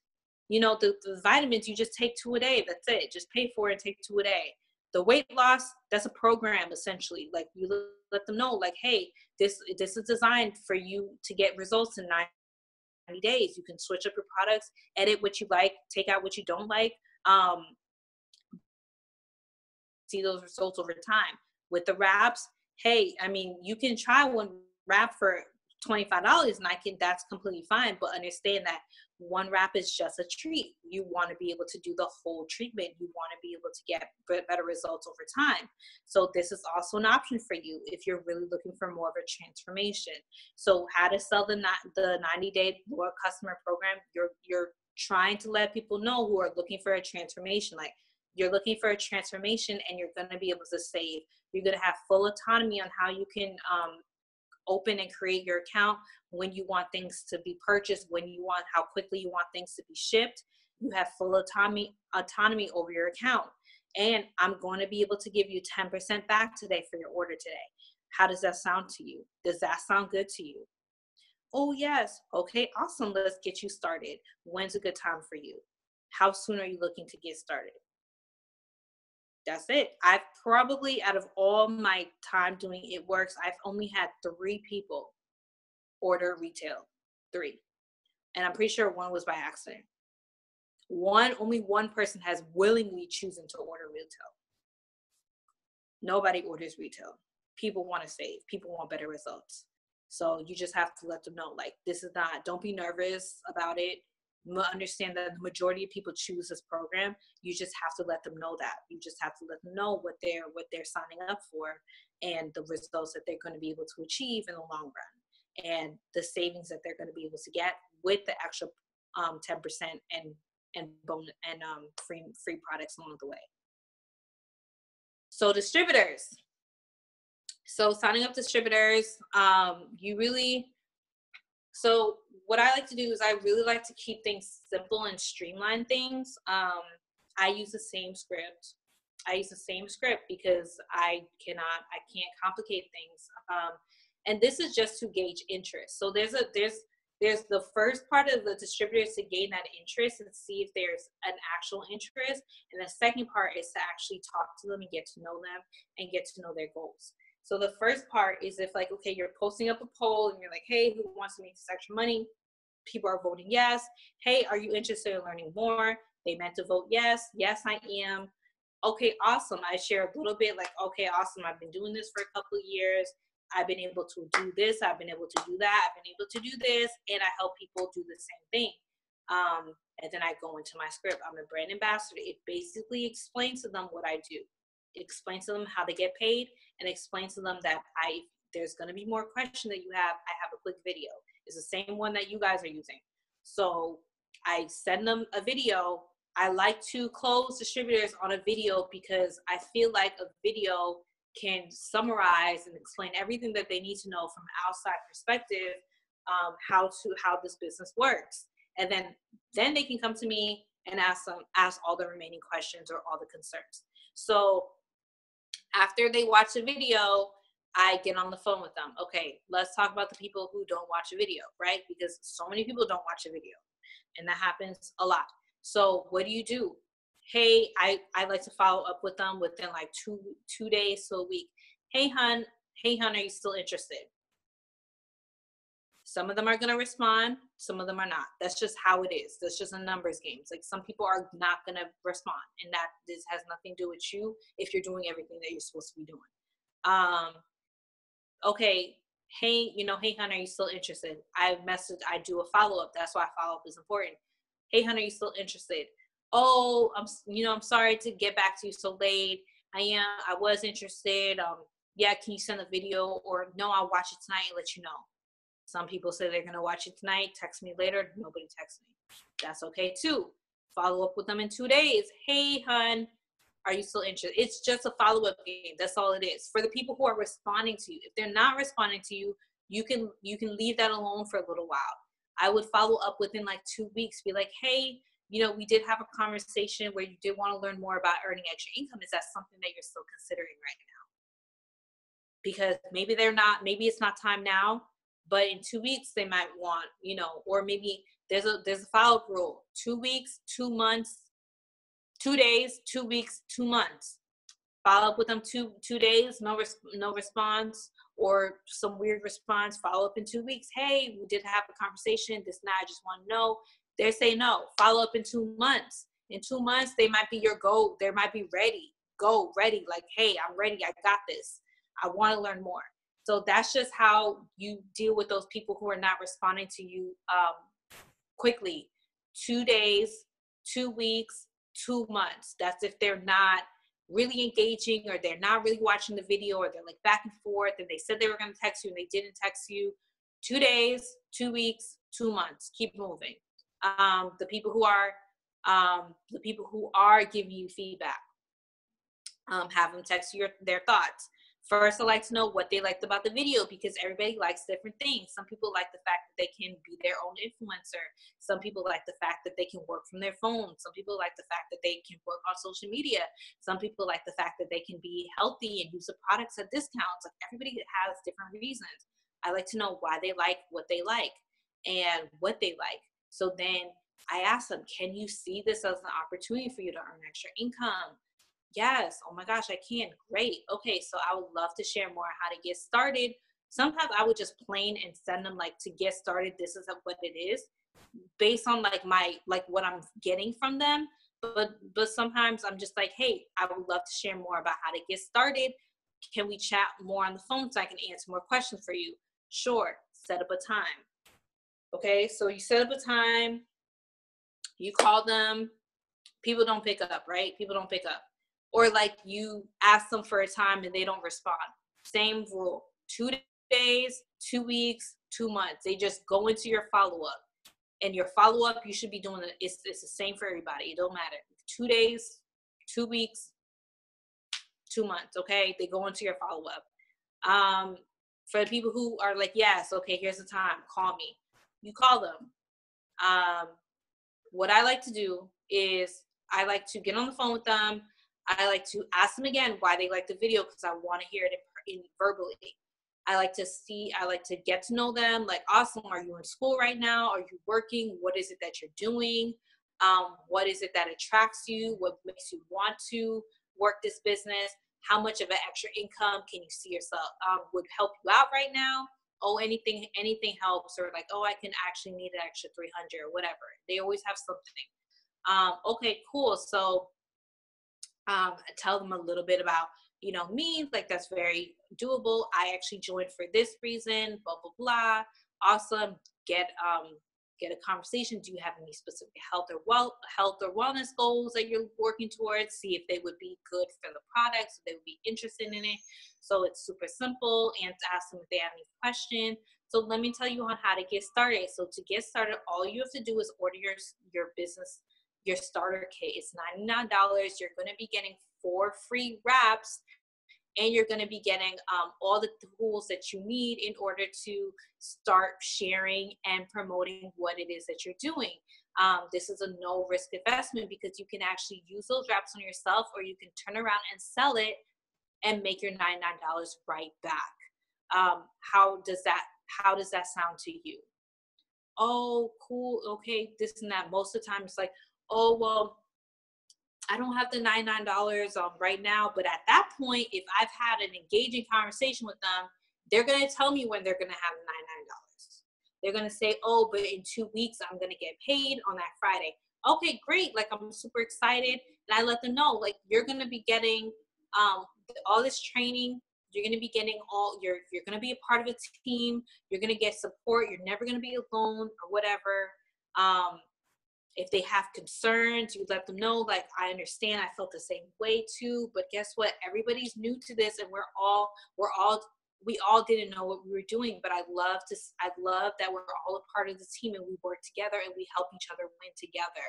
Speaker 1: you know, the vitamins, you just take 2 a day. That's it. Just pay for it and take 2 a day. The weight loss, that's a program essentially. Like you let them know, like, hey, this is designed for you to get results in 90 days. You can switch up your products, edit what you like, take out what you don't like. See those results over time. With the wraps, hey, I mean, you can try one wrap for $25 and that's completely fine, but understand that one wrap is just a treat. You want to be able to do the whole treatment. You want to be able to get better results over time. So this is also an option for you if you're really looking for more of a transformation. So how to sell the 90-day loyal customer program, you're trying to let people know who are looking for a transformation, like you're looking for a transformation and you're going to be able to save. You're going to have full autonomy on how you can open and create your account, when you want things to be purchased, how quickly you want things to be shipped. You have full autonomy over your account. And I'm going to be able to give you 10% back today for your order today. How does that sound to you? Does that sound good to you? Oh, yes. Okay, awesome. Let's get you started. When's a good time for you? How soon are you looking to get started? That's it. I've probably, out of all my time doing It Works, I've only had 3 people order retail. 3. And I'm pretty sure one was by accident. Only one person has willingly chosen to order retail. Nobody orders retail. People want to save. People want better results. So you just have to let them know, like, this is not, don't be nervous about it. Understand that the majority of people choose this program. You just have to let them know that. You just have to let them know what they're signing up for and the results that they're going to be able to achieve in the long run, and the savings that they're going to be able to get with the extra 10% and bonus and free products along the way. So distributors. So signing up distributors, so what I like to do is I really like to keep things simple and streamline things. I use the same script. Because I can't complicate things. And this is just to gauge interest. So there's the first part of the distributors to gain that interest and see if there's an actual interest. And the second part is to actually talk to them and get to know them and get to know their goals. So the first part is if, like, okay, you're posting up a poll and you're like, hey, who wants to make this extra money? People are voting yes. Hey, are you interested in learning more? They meant to vote yes. Yes, I am. Okay, awesome. I share a little bit, like, okay, awesome. I've been doing this for a couple of years. I've been able to do this. I've been able to do that. I've been able to do this. And I help people do the same thing. And then I go into my script. I'm a brand ambassador. It basically explains to them what I do. It explains to them how they get paid, and explains to them that there's going to be more question that you have. I have a quick video. It's the same one that you guys are using. So I send them a video. I like to close distributors on a video because I feel like a video can summarize and explain everything that they need to know from an outside perspective, how this business works. And then they can come to me and ask all the remaining questions or all the concerns. So after they watch the video, I get on the phone with them. Okay, let's talk about the people who don't watch a video, right? Because so many people don't watch a video, and that happens a lot. So what do? Hey, I like to follow up with them within like two days to a week. Hey, hon, are you still interested? Some of them are going to respond. Some of them are not. That's just how it is. That's just a numbers game. It's like some people are not going to respond, and that this has nothing to do with you if you're doing everything that you're supposed to be doing. Okay, hey, hey, hon, are you still interested? I do a follow-up. That's why follow-up is important. Hey, hon, are you still interested? Oh, I'm sorry to get back to you so late. I was interested. Yeah, can you send a video? Or no, I'll watch it tonight and let you know. Some people say they're going to watch it tonight. Text me later. Nobody texts me. That's okay too. Follow up with them in 2 days. Hey, hun, are you still interested? It's just a follow-up game. That's all it is. For the people who are responding to you, if they're not responding to you, you can leave that alone for a little while. I would follow up within like 2 weeks. Be like, hey, we did have a conversation where you did want to learn more about earning extra income. Is that something that you're still considering right now? because maybe maybe it's not time now, but in 2 weeks they might want, or maybe there's a follow-up rule: 2 weeks, 2 months, 2 days, 2 weeks, 2 months. Follow up with them two days, no response, or some weird response. Follow up in 2 weeks. Hey, we did have a conversation. This and that, I just want to know. They say no. Follow up in 2 months. In 2 months, they might be your goal. They might be ready. Go ready. Like, hey, I'm ready. I got this. I want to learn more. So that's just how you deal with those people who are not responding to you quickly. 2 days, 2 weeks, 2 months. That's if they're not really engaging, or they're not really watching the video, or they're like back and forth, and they said they were going to text you and they didn't text you. 2 days, 2 weeks, 2 months. Keep moving. The people who are giving you feedback, have them text you their thoughts. First, I like to know what they liked about the video, because everybody likes different things. Some people like the fact that they can be their own influencer. Some people like the fact that they can work from their phone. Some people like the fact that they can work on social media. Some people like the fact that they can be healthy and use the products at discounts. Like, everybody has different reasons. I like to know why they like what they like and what they like. So then I ask them, can you see this as an opportunity for you to earn extra income? Yes. Oh my gosh, I can. Great. Okay. So I would love to share more on how to get started. Sometimes I would just plain and send them like, to get started, this is what it is, based on like what I'm getting from them. But sometimes I'm just like, hey, I would love to share more about how to get started. Can we chat more on the phone so I can answer more questions for you? Sure. Set up a time. Okay. So you set up a time, you call them, people don't pick up, right? People don't pick up. Or like, you ask them for a time and they don't respond. Same rule: 2 days, 2 weeks, 2 months. They just go into your follow-up. And your follow-up, you should be doing it. It's the same for everybody. It don't matter. 2 days, 2 weeks, 2 months. Okay. They go into your follow-up. For the people who are like, yes, okay, here's the time, call me. You call them. What I like to do is I like to get on the phone with them. I like to ask them again why they like the video, because I want to hear it in verbally. I like to get to know them. Like, awesome, are you in school right now? Are you working? What is it that you're doing? What is it that attracts you? What makes you want to work this business? How much of an extra income can you see yourself would help you out right now? Oh, anything helps. Or like, oh, I can actually need an extra 300 or whatever. They always have something. Okay, cool. So tell them a little bit about, me, like, that's very doable. I actually joined for this reason, blah, blah, blah. Awesome. Get a conversation. Do you have any specific health or wellness goals that you're working towards? See if they would be good for the product, so they would be interested in it. So it's super simple. And to ask them if they have any questions. So let me tell you on how to get started. So to get started, all you have to do is order your business, your starter kit. It's $99. You're going to be getting 4 free wraps, and you're going to be getting all the tools that you need in order to start sharing and promoting what it is that you're doing. This is a no risk investment, because you can actually use those wraps on yourself, or you can turn around and sell it and make your $99 right back. How does that sound to you? Oh, cool. Okay, this and that. Most of the time it's like, oh, well, I don't have the $99 right now. But at that point, if I've had an engaging conversation with them, they're going to tell me when they're going to have the $99. They're going to say, oh, but in 2 weeks, I'm going to get paid on that Friday. Okay, great. Like, I'm super excited. And I let them know, like, you're going to be getting all this training. You're going to be getting you're going to be a part of a team. You're going to get support. You're never going to be alone or whatever. If they have concerns, you let them know, like, I understand, I felt the same way too, but guess what? Everybody's new to this, and we all didn't know what we were doing, but I love that we're all a part of the team, and we work together, and we help each other win together.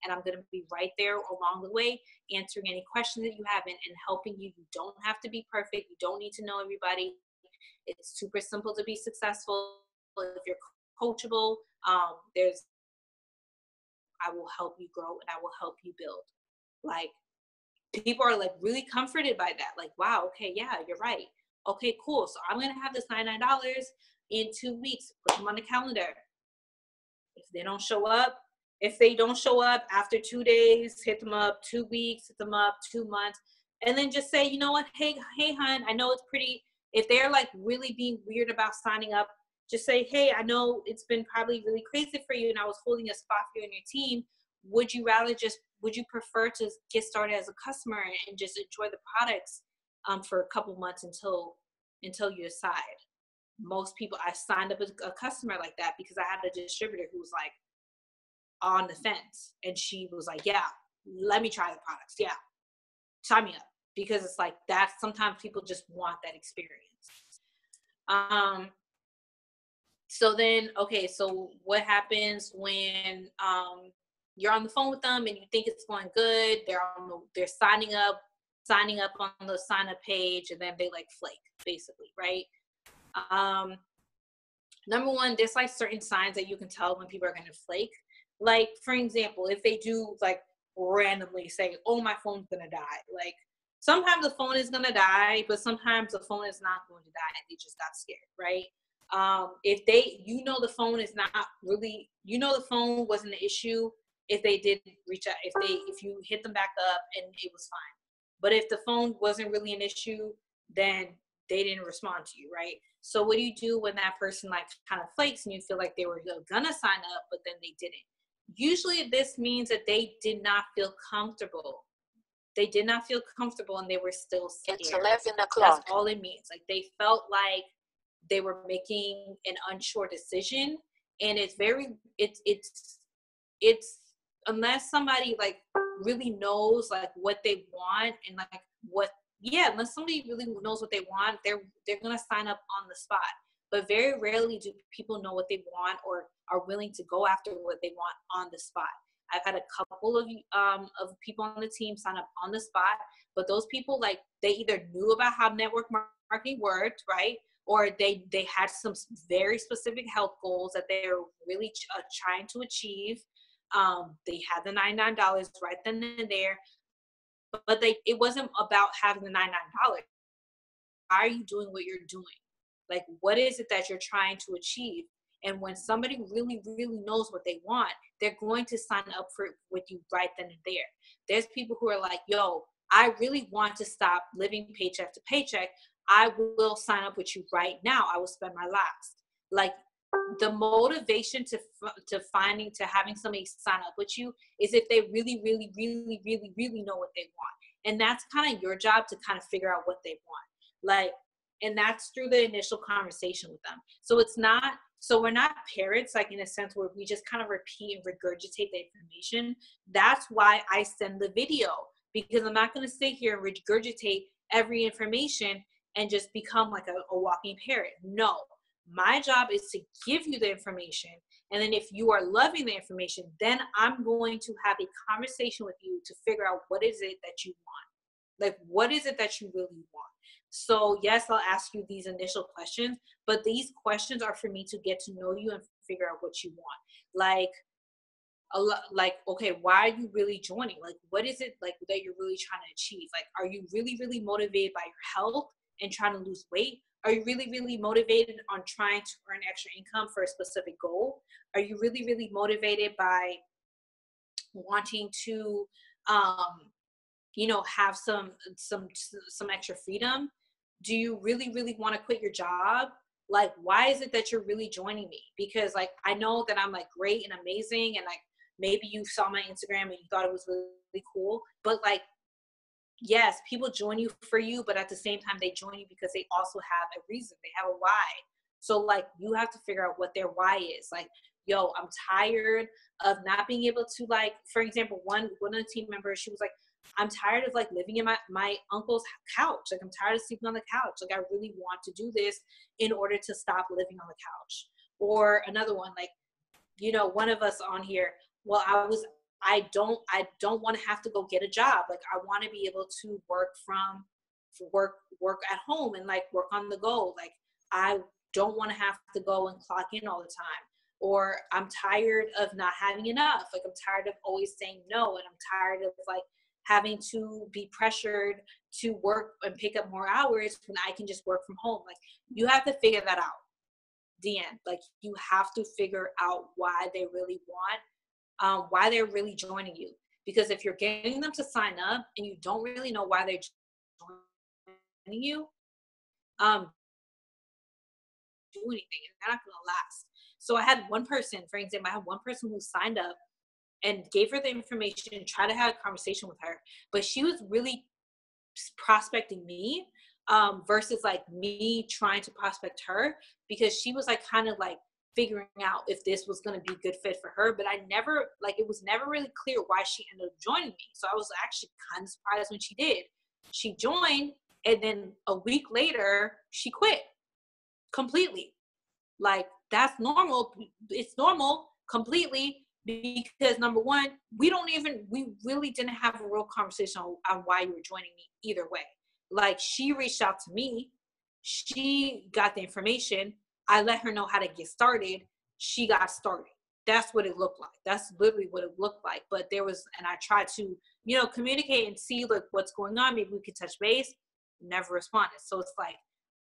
Speaker 1: And I'm going to be right there along the way, answering any questions that you have, and helping you. You don't have to be perfect. You don't need to know everybody. It's super simple to be successful. If you're coachable, I will help you grow, and I will help you build. Like, people are like really comforted by that. Like, wow, okay, yeah, you're right. Okay, cool. So I'm going to have this $99 in 2 weeks. Put them on the calendar. If they don't show up, after 2 days, hit them up. 2 weeks, hit them up. 2 months. And then just say, you know what? Hey, hon, I know it's pretty. If they're like really being weird about signing up, just say, hey, I know it's been probably really crazy for you and I was holding a spot for you on your team. Would you prefer to get started as a customer and just enjoy the products for a couple months until you decide? Most people, I signed up as a customer like that because I had a distributor who was like on the fence, and she was like, yeah, let me try the products. Yeah, sign me up. Because it's like that. Sometimes people just want that experience. So then, okay, so what happens when you're on the phone with them and you think it's going good? They're signing up on the sign up page, and then they like flake, basically, right? Number one, there's like certain signs that you can tell when people are going to flake. Like, for example, if they do like randomly say, oh, my phone's going to die. Like, sometimes the phone is going to die, but sometimes the phone is not going to die. They just got scared, right? If the phone is not really, the phone wasn't an issue if they did reach out, if you hit them back up and it was fine. But if the phone wasn't really an issue, then they didn't respond to you, right? So what do you do when that person like kind of flakes and you feel like they were gonna sign up, but then they didn't? Usually this means that they did not feel comfortable. They did not feel comfortable and they were still scared.
Speaker 2: It's 11 o'clock.
Speaker 1: That's all it means. Like, they felt like they were making an unsure decision. And it's unless somebody like really knows like what they want and like unless somebody really knows what they want, they're gonna sign up on the spot. But very rarely do people know what they want or are willing to go after what they want on the spot. I've had a couple of people on the team sign up on the spot, but those people, like, they either knew about how network marketing worked, right? Or they had some very specific health goals that they were really trying to achieve. They had the $99 right then and there, but it wasn't about having the $99. Why are you doing what you're doing? Like, what is it that you're trying to achieve? And when somebody really, really knows what they want, they're going to sign up for it with you right then and there. There's people who are like, yo, I really want to stop living paycheck to paycheck. I will sign up with you right now. I will spend my last. Like, the motivation to having somebody sign up with you is if they really, really, really, really, really know what they want. And that's kind of your job to kind of figure out what they want. Like, and that's through the initial conversation with them. So we're not parrots, like, in a sense where we just kind of repeat and regurgitate the information. That's why I send the video, because I'm not going to sit here and regurgitate every information and just become like a walking parrot. No, my job is to give you the information. And then if you are loving the information, then I'm going to have a conversation with you to figure out what is it that you want. Like, what is it that you really want? So yes, I'll ask you these initial questions, but these questions are for me to get to know you and figure out what you want. Like, okay, why are you really joining? Like, what is it like that you're really trying to achieve? Like, are you really, really motivated by your health and trying to lose weight? Are you really, really motivated on trying to earn extra income for a specific goal? Are you really, really motivated by wanting to, have some extra freedom? Do you really, really want to quit your job? Like, why is it that you're really joining me? Because, like, I know that I'm like great and amazing, and like maybe you saw my Instagram and you thought it was really, really cool, but like, yes, people join you for you, but at the same time they join you because they also have a reason. They have a why. So like, you have to figure out what their why is. Like, yo, I'm tired of not being able to, like, for example, one of the team members, she was like, I'm tired of like living in my uncle's couch. Like, I'm tired of sleeping on the couch. Like, I really want to do this in order to stop living on the couch. Or another one, like, one of us on here, well, I don't want to have to go get a job. Like, I want to be able to work at home and like work on the go. Like, I don't want to have to go and clock in all the time. Or I'm tired of not having enough. Like, I'm tired of always saying no. And I'm tired of like having to be pressured to work and pick up more hours when I can just work from home. Like, you have to figure that out. The end. Like, you have to figure out why they really want, why they're really joining you. Because if you're getting them to sign up and you don't really know why they're joining you, do anything, and they're not going to last. So I had one person, for example, I had one person who signed up and gave her the information and tried to have a conversation with her, but she was really prospecting me, versus like me trying to prospect her, because she was like kind of like figuring out if this was going to be a good fit for her. But I never, like, it was never really clear why she ended up joining me. So I was actually kind of surprised when she did. She joined, and then a week later she quit completely. Like, that's normal. It's normal completely, because number one, we really didn't have a real conversation on why you were joining me either way. Like, she reached out to me, she got the information, I let her know how to get started, she got started. That's what it looked like. That's literally what it looked like. But and I tried to, communicate and see like what's going on. Maybe we could touch base. Never responded. So it's like,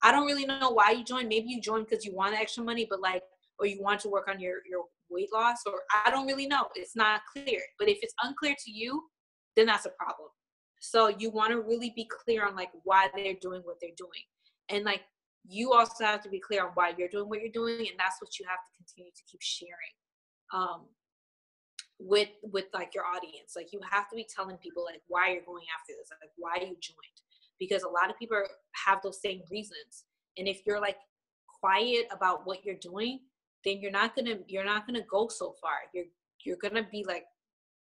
Speaker 1: I don't really know why you joined. Maybe you joined because you want the extra money, but like, or you want to work on your weight loss, or I don't really know. It's not clear. But if it's unclear to you, then that's a problem. So you want to really be clear on like why they're doing what they're doing. And like, you also have to be clear on why you're doing what you're doing. And that's what you have to continue to keep sharing, with like your audience. Like, you have to be telling people like why you're going after this, like why you joined, because a lot of people have those same reasons. And if you're like quiet about what you're doing, then you're not gonna go so far. You're gonna be like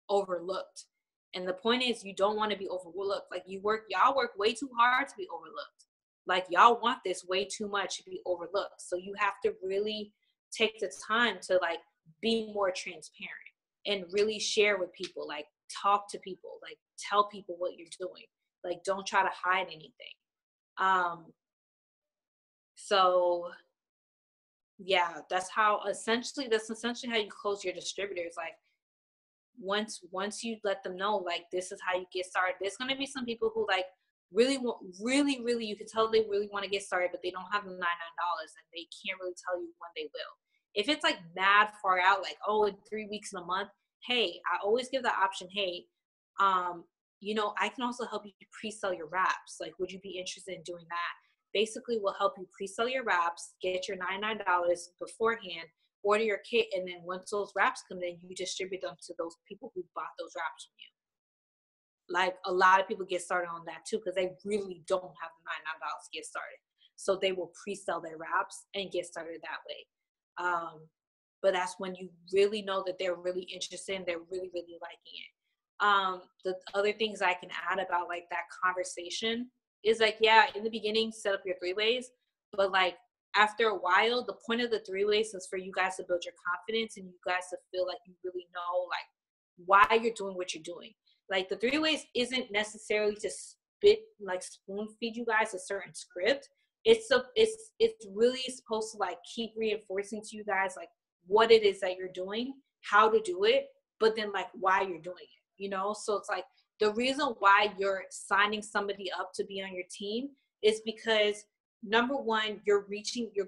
Speaker 1: overlooked. And the point is, you don't want to be overlooked. Like, y'all work way too hard to be overlooked. Like, y'all want this way too much to be overlooked. So you have to really take the time to like be more transparent and really share with people, like talk to people, like tell people what you're doing. Like, don't try to hide anything. So yeah, that's essentially how you close your distributors. Like, once you let them know, like, this is how you get started. There's going to be some people who like really you can tell they really want to get started, but they don't have the $99 and they can't really tell you when they will. If it's like mad far out, like, oh, in 3 weeks in a month, hey, I always give the option, hey, I can also help you pre-sell your wraps. Like, would you be interested in doing that? Basically, we'll help you pre-sell your wraps, get your $99 beforehand, order your kit, and then once those wraps come in, you distribute them to those people who bought those wraps from you. Like, a lot of people get started on that too, because they really don't have the $99 to get started. So they will pre-sell their wraps and get started that way. But that's when you really know that they're really interested and they're really, really liking it. The other things I can add about like that conversation is like, yeah, in the beginning, set up your 3-ways, but like after a while, the point of the 3-ways is for you guys to build your confidence and you guys to feel like you really know like why you're doing what you're doing. Like, the 3-ways isn't necessarily to spoon feed you guys a certain script. It's really supposed to like keep reinforcing to you guys like what it is that you're doing, how to do it, but then like why you're doing it, So it's like, the reason why you're signing somebody up to be on your team is because, number one, you're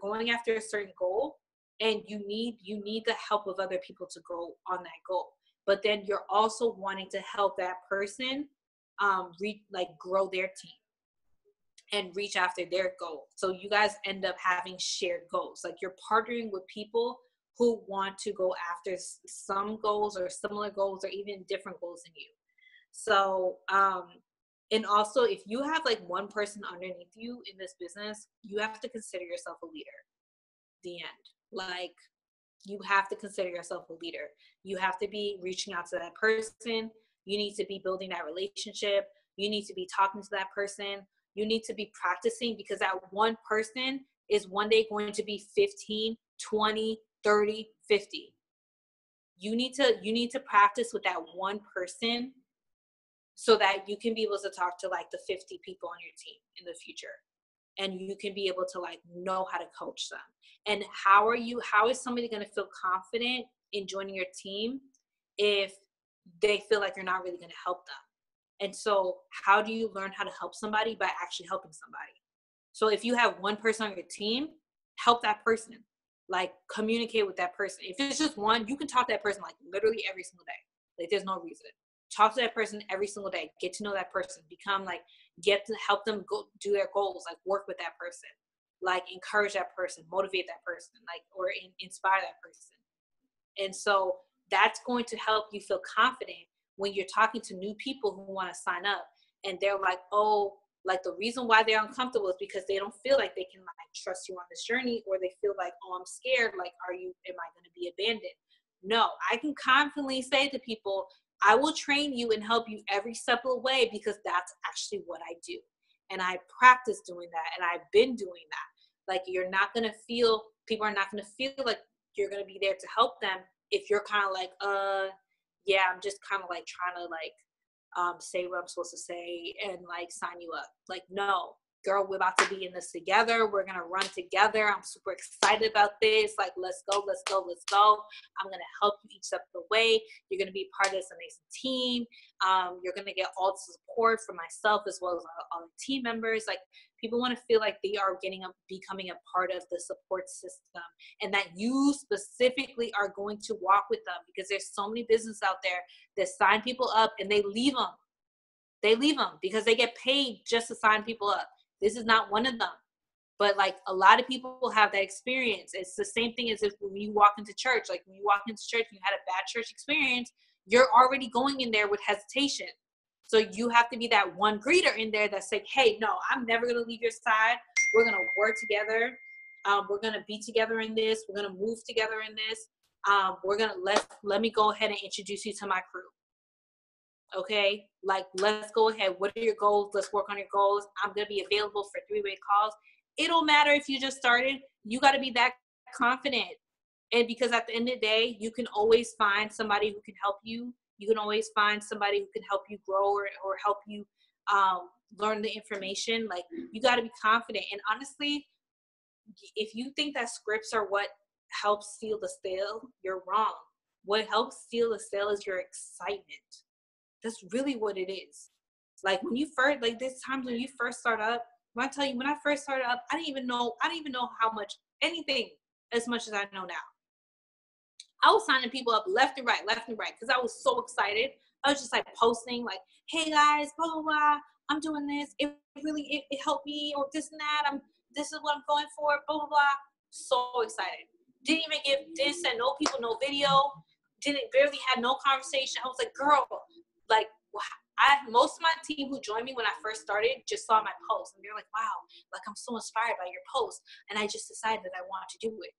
Speaker 1: going after a certain goal, and you need the help of other people to go on that goal. But then you're also wanting to help that person grow their team and reach after their goal. So you guys end up having shared goals. Like, you're partnering with people who want to go after some goals or similar goals or even different goals than you. So, and also, if you have like one person underneath you in this business, you have to consider yourself a leader. The end. Like, you have to consider yourself a leader. You have to be reaching out to that person. You need to be building that relationship. You need to be talking to that person. You need to be practicing, because that one person is one day going to be 15, 20, 30, 50. You need to practice with that one person so that you can be able to talk to like the 50 people on your team in the future. And you can be able to like know how to coach them. And how is somebody going to feel confident in joining your team if they feel like you're not really going to help them? And so how do you learn how to help somebody? By actually helping somebody. So if you have one person on your team, help that person. Like, communicate with that person. If it's just one, you can talk to that person like literally every single day. Like, there's no reason. Talk to that person every single day. Get to know that person. Become like, get to help them go do their goals. Like, work with that person. Like, encourage that person, motivate that person, like, or inspire that person. And so that's going to help you feel confident when you're talking to new people who want to sign up, and they're like, oh, like, the reason why they're uncomfortable is because they don't feel like they can like trust you on this journey, or they feel like, oh, I'm scared. Like, am I going to be abandoned? No, I can confidently say to people, I will train you and help you every step of the way, because that's actually what I do. And I practice doing that. And I've been doing that. Like, people are not going to feel like you're going to be there to help them if you're kind of like, yeah, I'm just kind of like trying to like say what I'm supposed to say and like sign you up. Like, no, girl, we're about to be in this together. We're gonna run together. I'm super excited about this. Like, let's go. I'm gonna help you each step of the way. You're gonna be part of this amazing team. You're gonna get all the support from myself as well as all the team members. Like, people want to feel like they are becoming a part of the support system, and that you specifically are going to walk with them, because there's so many businesses out there that sign people up and they leave them. They leave them because they get paid just to sign people up. This is not one of them. But like, a lot of people have that experience. It's the same thing as if when you walk into church, like when you walk into church and you had a bad church experience, you're already going in there with hesitation. So you have to be that one greeter in there that's like, hey, no, I'm never going to leave your side. We're going to work together. We're going to be together in this. We're going to move together in this. We're going to let me go ahead and introduce you to my crew. Okay, like, let's go ahead. What are your goals? Let's work on your goals. I'm going to be available for 3-way calls. It don't matter if you just started. You got to be that confident. And because at the end of the day, you can always find somebody who can help you. You can always find somebody who can help you grow or help you learn the information. Like, you got to be confident. And honestly, if you think that scripts are what helps seal the sale, you're wrong. What helps seal the sale is your excitement. That's really what it is. Like, when you first, like, there's times when you first start up, when I first started up, I didn't even know how much, anything as much as I know now. I was signing people up left and right, because I was so excited. I was just like posting like, hey guys, blah, blah, blah. I'm doing this. It helped me, or this and that. This is what I'm going for, blah, blah, blah. So excited. Didn't send no people, no video. Barely had no conversation. I was like, girl, like, most of my team who joined me when I first started just saw my post, and they're like, wow, like, I'm so inspired by your post. And I just decided that I wanted to do it.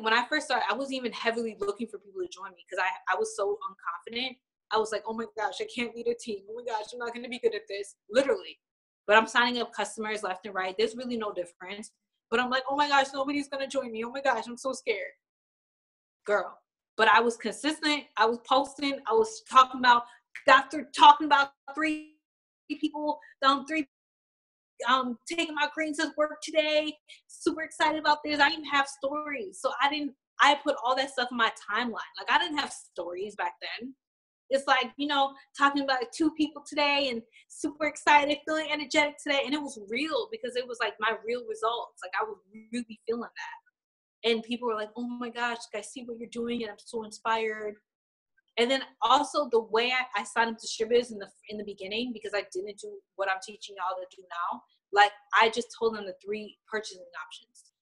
Speaker 1: When I first started, I wasn't even heavily looking for people to join me, because I was so unconfident. I was like, oh my gosh, I can't lead a team. Oh my gosh, I'm not going to be good at this. Literally. But I'm signing up customers left and right. There's really no difference. But I'm like, oh my gosh, nobody's going to join me. Oh my gosh, I'm so scared. Girl. But I was consistent. I was posting. I was talking about 3 people, taking my greens to work today. Super excited about this. I didn't have stories. So I put all that stuff in my timeline. Like, I didn't have stories back then. It's like, talking about 2 people today and super excited, feeling energetic today. And it was real, because it was like my real results. Like, I was really feeling that. And people were like, oh my gosh, I see what you're doing and I'm so inspired. And then also the way I signed up distributors in the beginning, because I didn't do what I'm teaching y'all to do now. Like, I just told them the 3 purchasing options.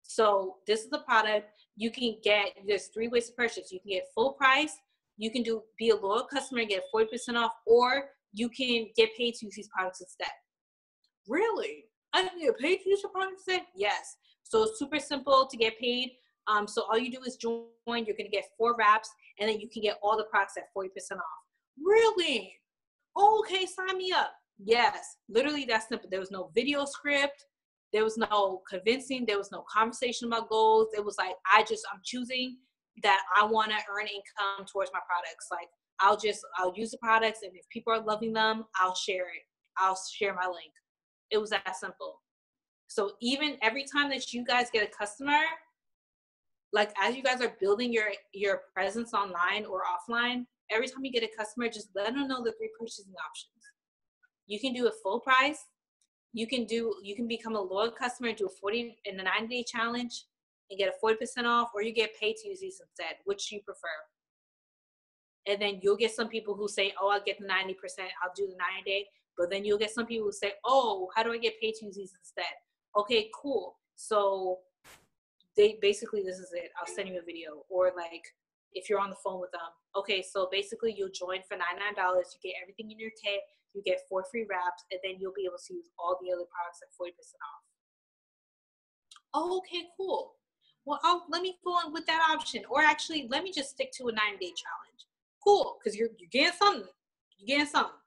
Speaker 1: So this is the product. There's 3 ways to purchase. You can get full price. You can be a loyal customer and get 40% off, or you can get paid to use these products instead. Really? I can get paid to use your products instead? Yes. So it's super simple to get paid. So all you do is join. You're going to get 4 wraps, and then you can get all the products at 40% off. Really? Oh, okay, sign me up. Yes. Literally, that's simple. There was no video script. There was no convincing. There was no conversation about goals. It was like, I'm choosing that I want to earn income towards my products. Like, I'll use the products, and if people are loving them, I'll share it. I'll share my link. It was that simple. So even every time that you guys get a customer, like, as you guys are building your presence online or offline, every time you get a customer, just let them know the 3 purchasing options. You can do a full price. You can become a loyal customer and do a 40 in the 90-day challenge and get a 40% off, or you get paid to use these instead. Which do you prefer? And then you'll get some people who say, oh, I'll get the 90%, I'll do the 90-day. But then you'll get some people who say, oh, how do I get paid to use these instead? Okay, cool. So they basically, this is it. I'll send you a video. Or like, if you're on the phone with them, okay, so basically you'll join for $99. You get everything in your kit. You get 4 free wraps, and then you'll be able to use all the other products at 40% off. Oh, okay, cool. Well, let me go on with that option. Or actually, let me just stick to a 90-day challenge. Cool, because you're getting something. You're getting something.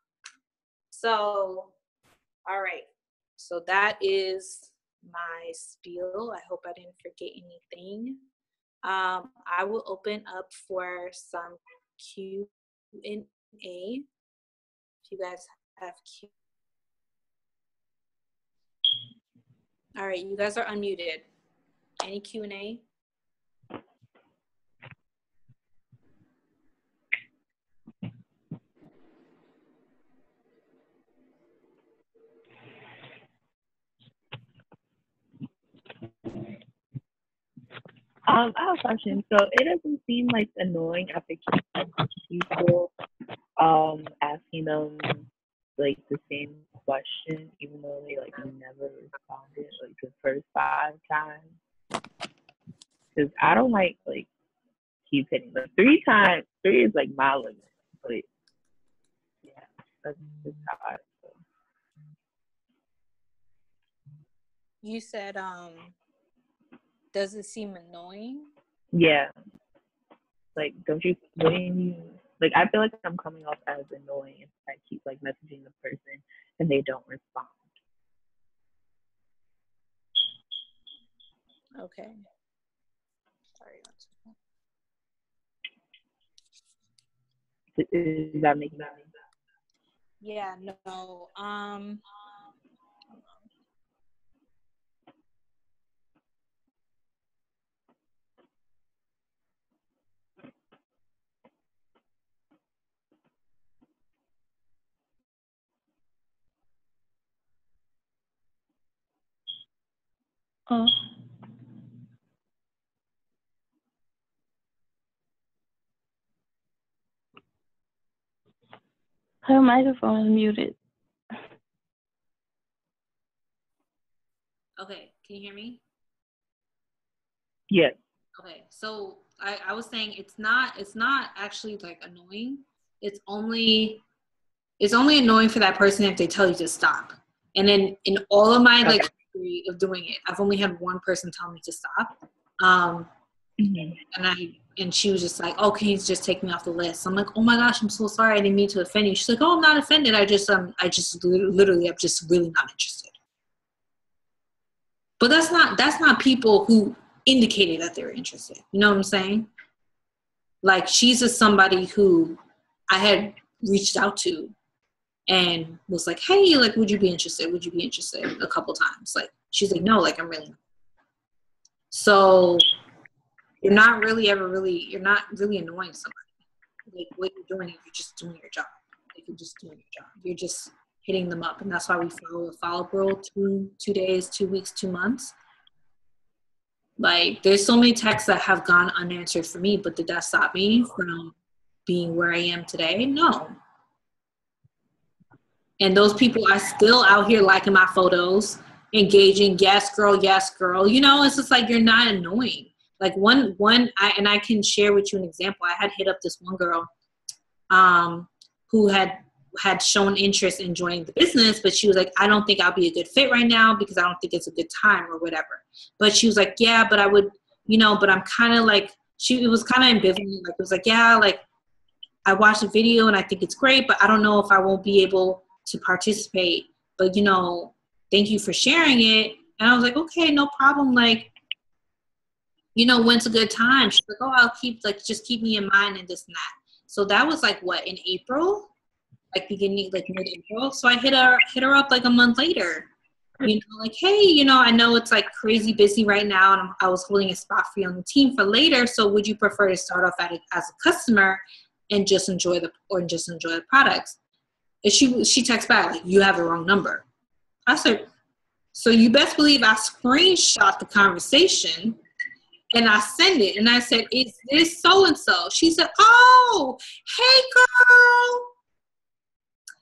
Speaker 1: So, all right. So that is my spiel. I hope I didn't forget anything. I will open up for some Q&A. If you guys have Q. All right, you guys are unmuted. Any Q&A?
Speaker 2: I have a question. So it doesn't seem like annoying after people asking them like the same question, even though they like never responded like the first 5 times. Because I don't like keep hitting like 3 times. 3 is like my limit. But yeah, that's just how I feel.
Speaker 1: You said does it seem annoying?
Speaker 2: Yeah. Like, wouldn't you, like, I feel like I'm coming off as annoying if I keep, like, messaging the person and they don't respond.
Speaker 1: Okay. Sorry.
Speaker 2: Is that making sense?
Speaker 1: Yeah, no.
Speaker 3: Her microphone is muted.
Speaker 1: Okay, can you hear me?
Speaker 2: Yes.
Speaker 1: Okay, so I was saying it's not actually like annoying. It's only annoying for that person if they tell you to stop. And then in all of my like history of doing it, I've only had one person tell me to stop. And she was just like, oh, can you just take me off the list? I'm like, oh my gosh, I'm so sorry. I didn't mean to offend you. She's like, oh, I'm not offended. I just literally, I'm just really not interested. But that's not people who indicated that they were interested. You know what I'm saying? Like, she's just somebody who I had reached out to and was like, hey, like, would you be interested? Would you be interested? A couple times. Like, she's like, no, like, I'm really not. So you're not really annoying somebody. Like, what you're doing is you're just doing your job. Like, you're just doing your job. You're just hitting them up. And that's why we follow a follow-up rule, 2 days, 2 weeks, 2 months. Like, there's so many texts that have gone unanswered for me, but did that stop me from being where I am today? No. And those people are still out here liking my photos, engaging, yes, girl, yes, girl. You know, it's just like, you're not annoying. Like, I can share with you an example. I had hit up this one girl who had shown interest in joining the business, but she was like, I don't think I'll be a good fit right now because I don't think it's a good time or whatever. But she was like, yeah, but I would, you know, but I'm kind of like, it was kind of ambivalent. Like, it was like, yeah, like, I watched the video and I think it's great, but I don't know if I won't be able to participate. But, you know, thank you for sharing it. And I was like, okay, no problem. Like, you know, when's a good time? She's like, oh, I'll just keep me in mind and this and that. So that was like, what, in April? Like beginning, like mid-April. So I hit her up like a month later. You know, like, hey, you know, I know it's like crazy busy right now and I was holding a spot for you on the team for later. So would you prefer to start off as a customer and just enjoy the products. And she texts back, like, you have the wrong number. I said, so you best believe I screenshot the conversation and I send it. And I said, is this so-and-so? She said, oh, hey, girl.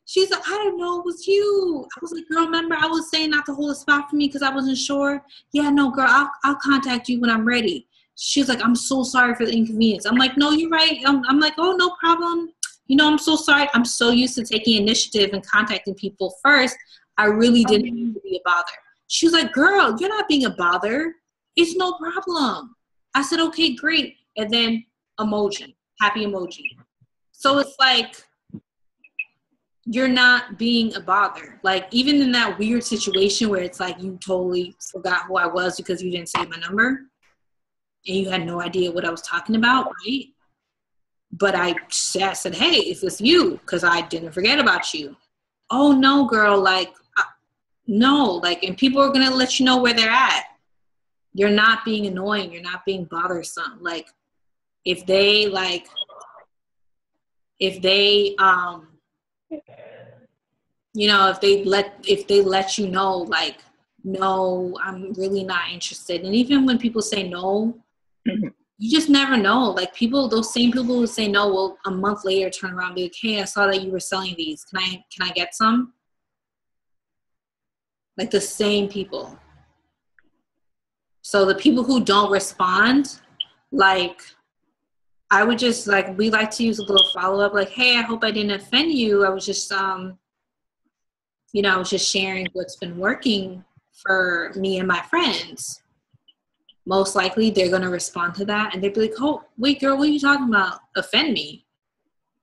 Speaker 1: She said, I didn't know it was you. I was like, girl, remember I was saying not to hold a spot for me because I wasn't sure? Yeah, no, girl, I'll contact you when I'm ready. She was like, I'm so sorry for the inconvenience. I'm like, no, you're right. I'm like, oh, no problem. You know, I'm so sorry. I'm so used to taking initiative and contacting people first. I really didn't need to be a bother. She was like, girl, you're not being a bother. It's no problem. I said, okay, great. And then emoji, happy emoji. So it's like, you're not being a bother. Like, even in that weird situation where it's like you totally forgot who I was because you didn't save my number and you had no idea what I was talking about, right? But I said, hey, is this you? Because I didn't forget about you. Oh, no, girl, like, no. Like, and people are going to let you know where they're at. You're not being annoying. You're not being bothersome. Like, if they, you know, if they let you know, like, no, I'm really not interested. And even when people say no, you just never know. Like, those same people who say no will a month later turn around and be like, hey, I saw that you were selling these. Can I get some? Like, the same people. So the people who don't respond, like, I would just, like, we like to use a little follow-up, like, hey, I hope I didn't offend you. I was just, you know, I was just sharing what's been working for me and my friends. Most likely they're going to respond to that and they'd be like, oh, wait, girl, what are you talking about? Offend me?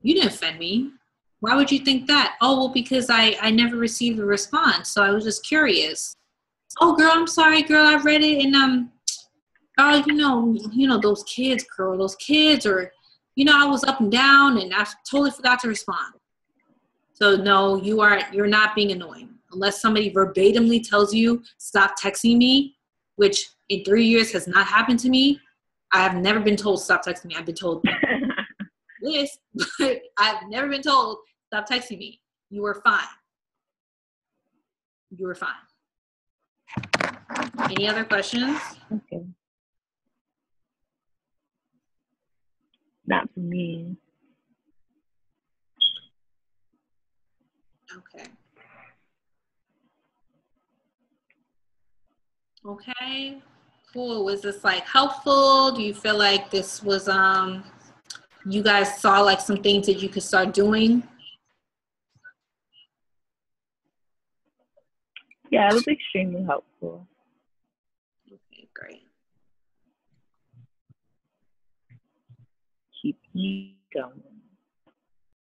Speaker 1: You didn't offend me. Why would you think that? Oh, well, because I never received a response. So I was just curious. Oh, girl, I'm sorry, girl. I read it and, oh, you know, those kids, girl, those kids, or, you know, I was up and down and I totally forgot to respond. So no, you're not being annoying. Unless somebody verbatimly tells you, stop texting me, which in 3 years has not happened to me. I have never been told, stop texting me. I've been told this, but I've never been told, stop texting me. You were fine. You were fine. Any other questions?
Speaker 2: Okay. Not for me.
Speaker 1: Okay. Okay. Cool. Was this like helpful? Do you feel like this was you guys saw like some things that you could start doing?
Speaker 2: Yeah, it was extremely helpful.
Speaker 1: Okay, great.
Speaker 2: Keep me going.